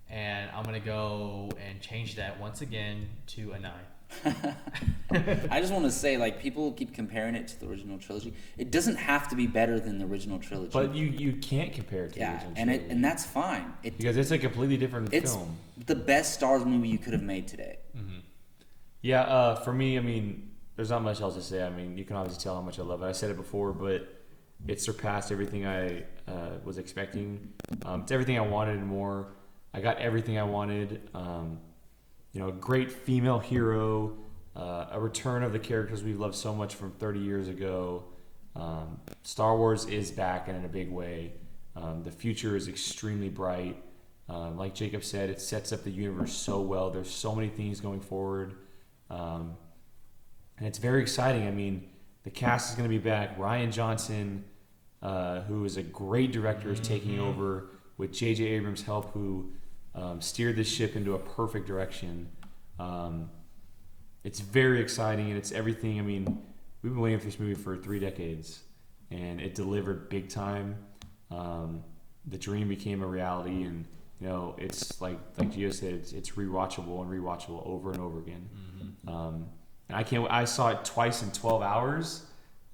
and I'm gonna go and change that once again to a 9. I just want to say, like, people keep comparing it to the original trilogy. It doesn't have to be better than the original trilogy. But you can't compare it to the original trilogy. And that's fine. Because it's a completely different film. It's the best Star Wars movie you could have made today. Mm-hmm. Yeah, for me, I mean, there's not much else to say. I mean, you can obviously tell how much I love it. I said it before, but it surpassed everything I was expecting. It's everything I wanted and more. I got everything I wanted. A great female hero, a return of the characters we've loved so much from 30 years ago. Star Wars is back and in a big way. The future is extremely bright. Like Jacob said, it sets up the universe so well. There's so many things going forward. And it's very exciting. I mean, the cast is going to be back. Rian Johnson, who is a great director, is taking over with J.J. Abrams' help, who steered this ship into a perfect direction. It's very exciting, and it's everything. I mean, we've been waiting for this movie for 3 decades, and it delivered big time. The dream became a reality, and it's like Gio said, it's rewatchable over and over again. And I saw it twice in 12 hours.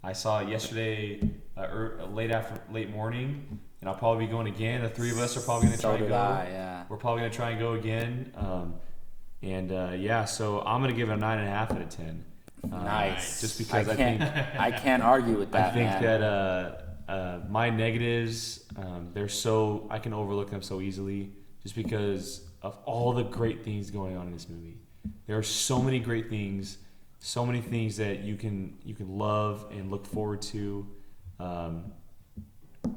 I saw it yesterday, late morning, and I'll probably be going again. The 3 of us are probably going to try and go. Yeah. We're probably going to try and go again. So I'm going to give it a 9.5 out of 10. Nice. Just because I can't argue with that. I think that my negatives, I can overlook them so easily, just because of all the great things going on in this movie. There are so many great things, so many things that you can love and look forward to.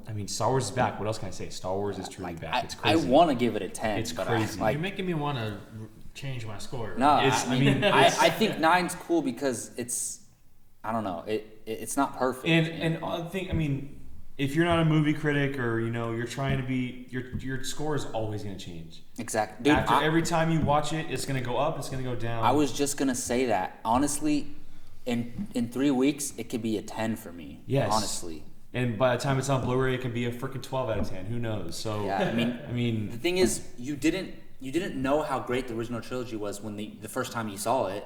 I mean, Star Wars is back. What else can I say? Star Wars is truly back. It's crazy. I want to give it a 10. It's crazy. You're making me want to change my score. No, I think 9's cool because it's, I don't know, it's not perfect. And I think, I mean, if you're not a movie critic or you're trying to be, your score is always going to change. Exactly. Dude, every time you watch it, it's going to go up, it's going to go down. I was just gonna say that honestly, in 3 weeks it could be a 10 for me. Yes. Honestly. And by the time it's on Blu-ray, it can be a freaking 12 out of 10. Who knows? So Yeah, I mean, the thing is, you didn't know how great the original trilogy was when the first time you saw it.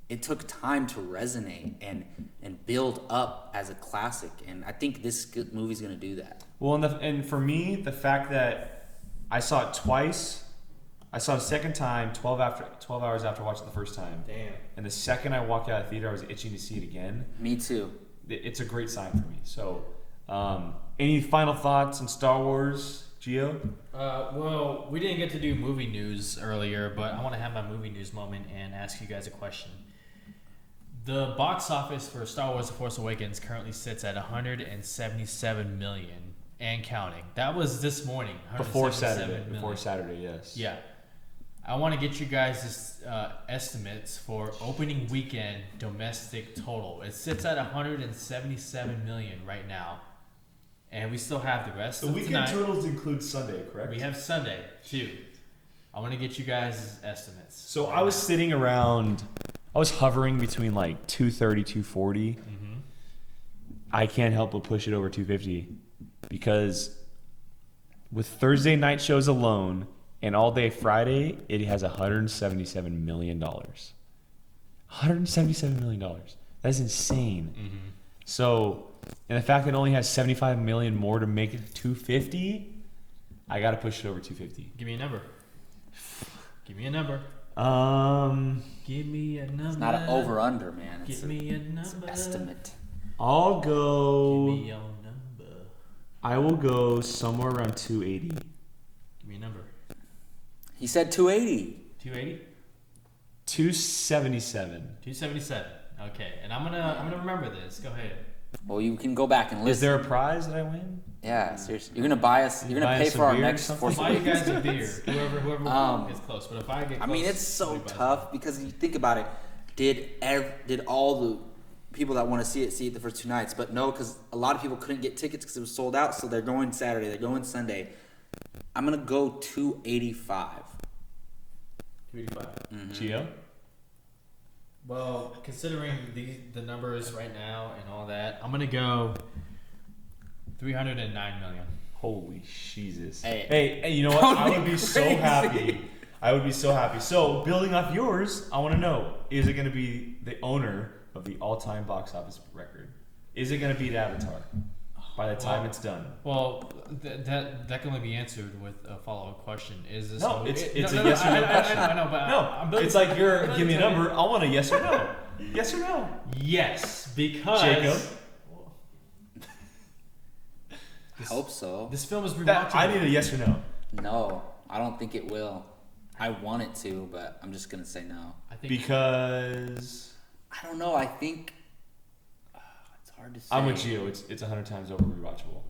It took time to resonate and build up as a classic, and I think this movie's gonna do that. Well, and for me, the fact that I saw it twice, I saw it a second time 12 hours after watching it the first time. Damn. And the second I walked out of the theater, I was itching to see it again. Me too. It's a great sign for me. So, any final thoughts on Star Wars, Gio? Well, we didn't get to do movie news earlier, but I want to have my movie news moment and ask you guys a question. The box office for Star Wars The Force Awakens currently sits at 177 million and counting. That was this morning. Before 177 Saturday. million. Before Saturday, yes. Yeah. I want to get you guys' estimates for opening weekend domestic total. It sits at 177 million right now. And we still have the rest of tonight. totals include Sunday, correct? We have Sunday, too. I want to get you guys' estimates. So I was sitting around, I was hovering between like 230, 240. Mm-hmm. I can't help but push it over 250 because with Thursday night shows alone and all day Friday, it has $177 million. $177 million. That's insane. Mm-hmm. So, and the fact that it only has 75 million more to make it 250, I got to push it over 250. Give me a number. Give me a number. Give me a number. It's not an over-under, man. Give me a number. It's an estimate. I'll go. Give me your number. I will go somewhere around 280. Give me a number. He said 280. 280? 277. 277. Okay, and I'm gonna remember this. Go ahead. Well, you can go back and listen. Is there a prize that I win? Yeah, seriously. You're gonna buy us. You're gonna buy pay us a for our beer or next something? Force Buy you Awakens. guys a beer. Whoever gets close. But if I get close, I mean, it's so somebody buys tough because you think about it. Did all the people that want to see it the first two nights? But no, because a lot of people couldn't get tickets because it was sold out. So they're going Saturday. They're going Sunday. I'm gonna go 285. 285. Gio? Well, considering the numbers right now and all that, I'm gonna go 309 million. Holy Jesus. Hey. Hey, you know what? Don't I would be be so crazy. happy. I would be so happy. So, building off yours, I want to know, is it going to be the owner of the all-time box office record? Is it going to beat Avatar by the time it's done? Well, that can only be answered with a follow-up question. Is this? No, it's a yes or no question. I know, but No, it's like you're, give me a building- number, I want a yes or no. Yes or no? Yes, because Jacob? I hope so. this film is That, rewatchable. I need a yes or no. No, I don't think it will. I want it to, but I'm just gonna say no. I think Because I don't know. I think it's hard to say. I'm with you. It's 100 times over rewatchable.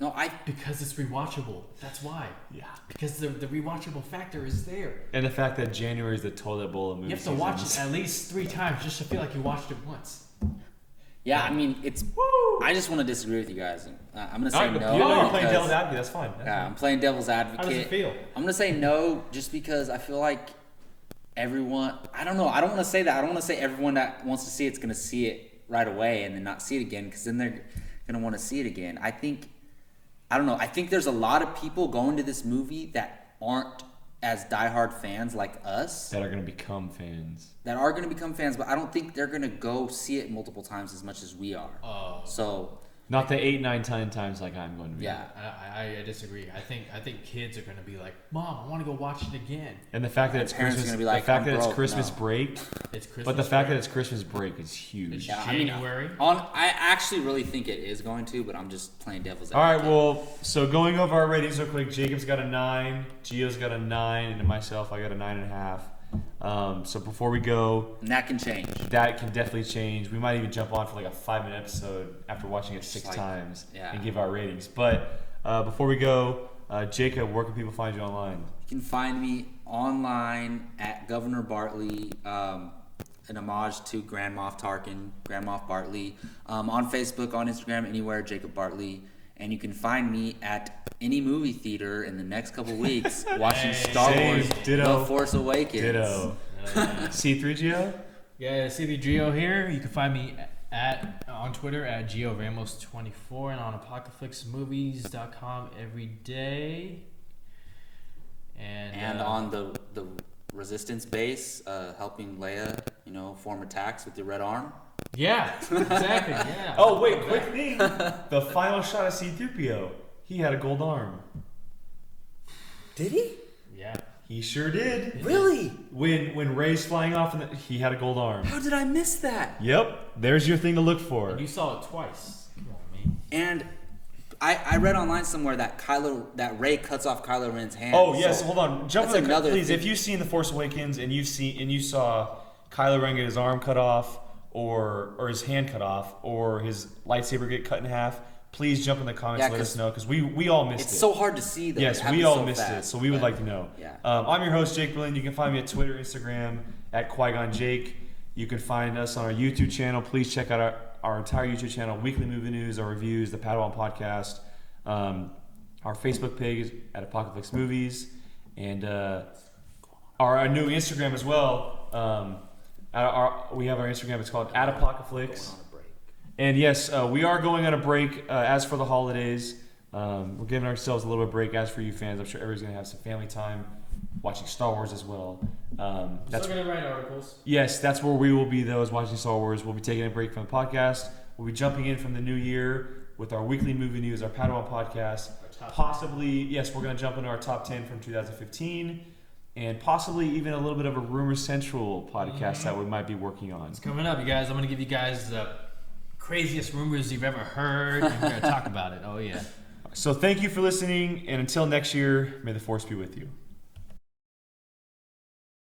No, because it's rewatchable. That's why. Yeah. Because the rewatchable factor is there. And the fact that January is the toilet bowl of movie You have to watch it seasons. at least 3 times just to feel like you watched it once. Yeah, I mean, it's. I just want to disagree with you guys. I'm gonna say Alright, no. you're playing because- devil's advocate. That's fine. That's Yeah, fine. I'm playing devil's advocate. How does it feel? I'm gonna say no, just because I feel like everyone. I don't know. I don't want to say that. I don't want to say everyone that wants to see it's gonna see it right away and then not see it again, because then they're gonna want to see it again. I don't know. I think there's a lot of people going to this movie that aren't as diehard fans like us. That are going to become fans. That are going to become fans, but I don't think they're going to go see it multiple times as much as we are. Oh. So, Not the 8, 9, 10 times like I'm going to be. yeah. I disagree. I think kids are gonna be like, Mom, I want to go watch it again. And the fact that it's Parents are Christmas, gonna be like, the fact "I'm that it's broke," Christmas no. break, It's Christmas. but the fact that break. it's Christmas break is huge. It's Yeah, January. I actually really think it is going to, but I'm just playing devil's All right, advocate. well, so going over our ratings real quick, Jacob's got a 9, Gio's got a 9, and myself, I got a 9.5. So before we go, And that can change. that can definitely change. We might even jump on for like a 5-minute episode after watching it 6 like- times yeah. and give our ratings. But before we go, Jacob, where can people find you online? You can find me online at Governor Bartley, an homage to Grand Moff Tarkin, Grand Moff Bartley. On Facebook, on Instagram, anywhere, Jacob Bartley. And you can find me at any movie theater in the next couple weeks watching Star Wars The Force Awakens. Ditto. C3GO? Yeah, C3GO here. You can find me on Twitter at GeoRamos24 and on apocalypsemovies.com every day. And on the Resistance base, helping Leia, form attacks with your red arm. Yeah, exactly. Yeah. Oh wait, quick thing. The final shot of C3PO, he had a gold arm. Did he? Yeah. He sure did. Really? When Rey's flying off, he had a gold arm. How did I miss that? Yep. There's your thing to look for. And you saw it twice. Come on, man. And I read online somewhere that Rey cuts off Kylo Ren's hand. Oh yes, hold on. Jump in another please. thing. If you've seen The Force Awakens and you saw Kylo Ren get his arm cut off, or his hand cut off, or his lightsaber get cut in half, please jump in the comments and let us know, because we all missed it. It's so hard to see that. Yes, we all missed it, so we would like to know. Yeah. I'm your host, Jake Berlin. You can find me at Twitter, Instagram, at Qui-Gon Jake. You can find us on our YouTube channel. Please check out our entire YouTube channel, weekly movie news, our reviews, the Padawan Podcast, our Facebook page at Apocalypse Movies, and our new Instagram as well. We have our Instagram. It's called @Apocalypse. And yes, we are going on a break as for the holidays. We're giving ourselves a little bit of break as for you fans. I'm sure everybody's going to have some family time watching Star Wars as well. That's still going to write articles. Yes, that's where we will be, though, is watching Star Wars. We'll be taking a break from the podcast. We'll be jumping in from the new year with our weekly movie news, our Padawan Podcast. Possibly, yes, we're going to jump into our top 10 from 2015. And possibly even a little bit of a Rumor Central podcast that we might be working on. It's coming up, you guys. I'm going to give you guys the craziest rumors you've ever heard, and we're going to talk about it. Oh, yeah. So thank you for listening, and until next year, may the Force be with you.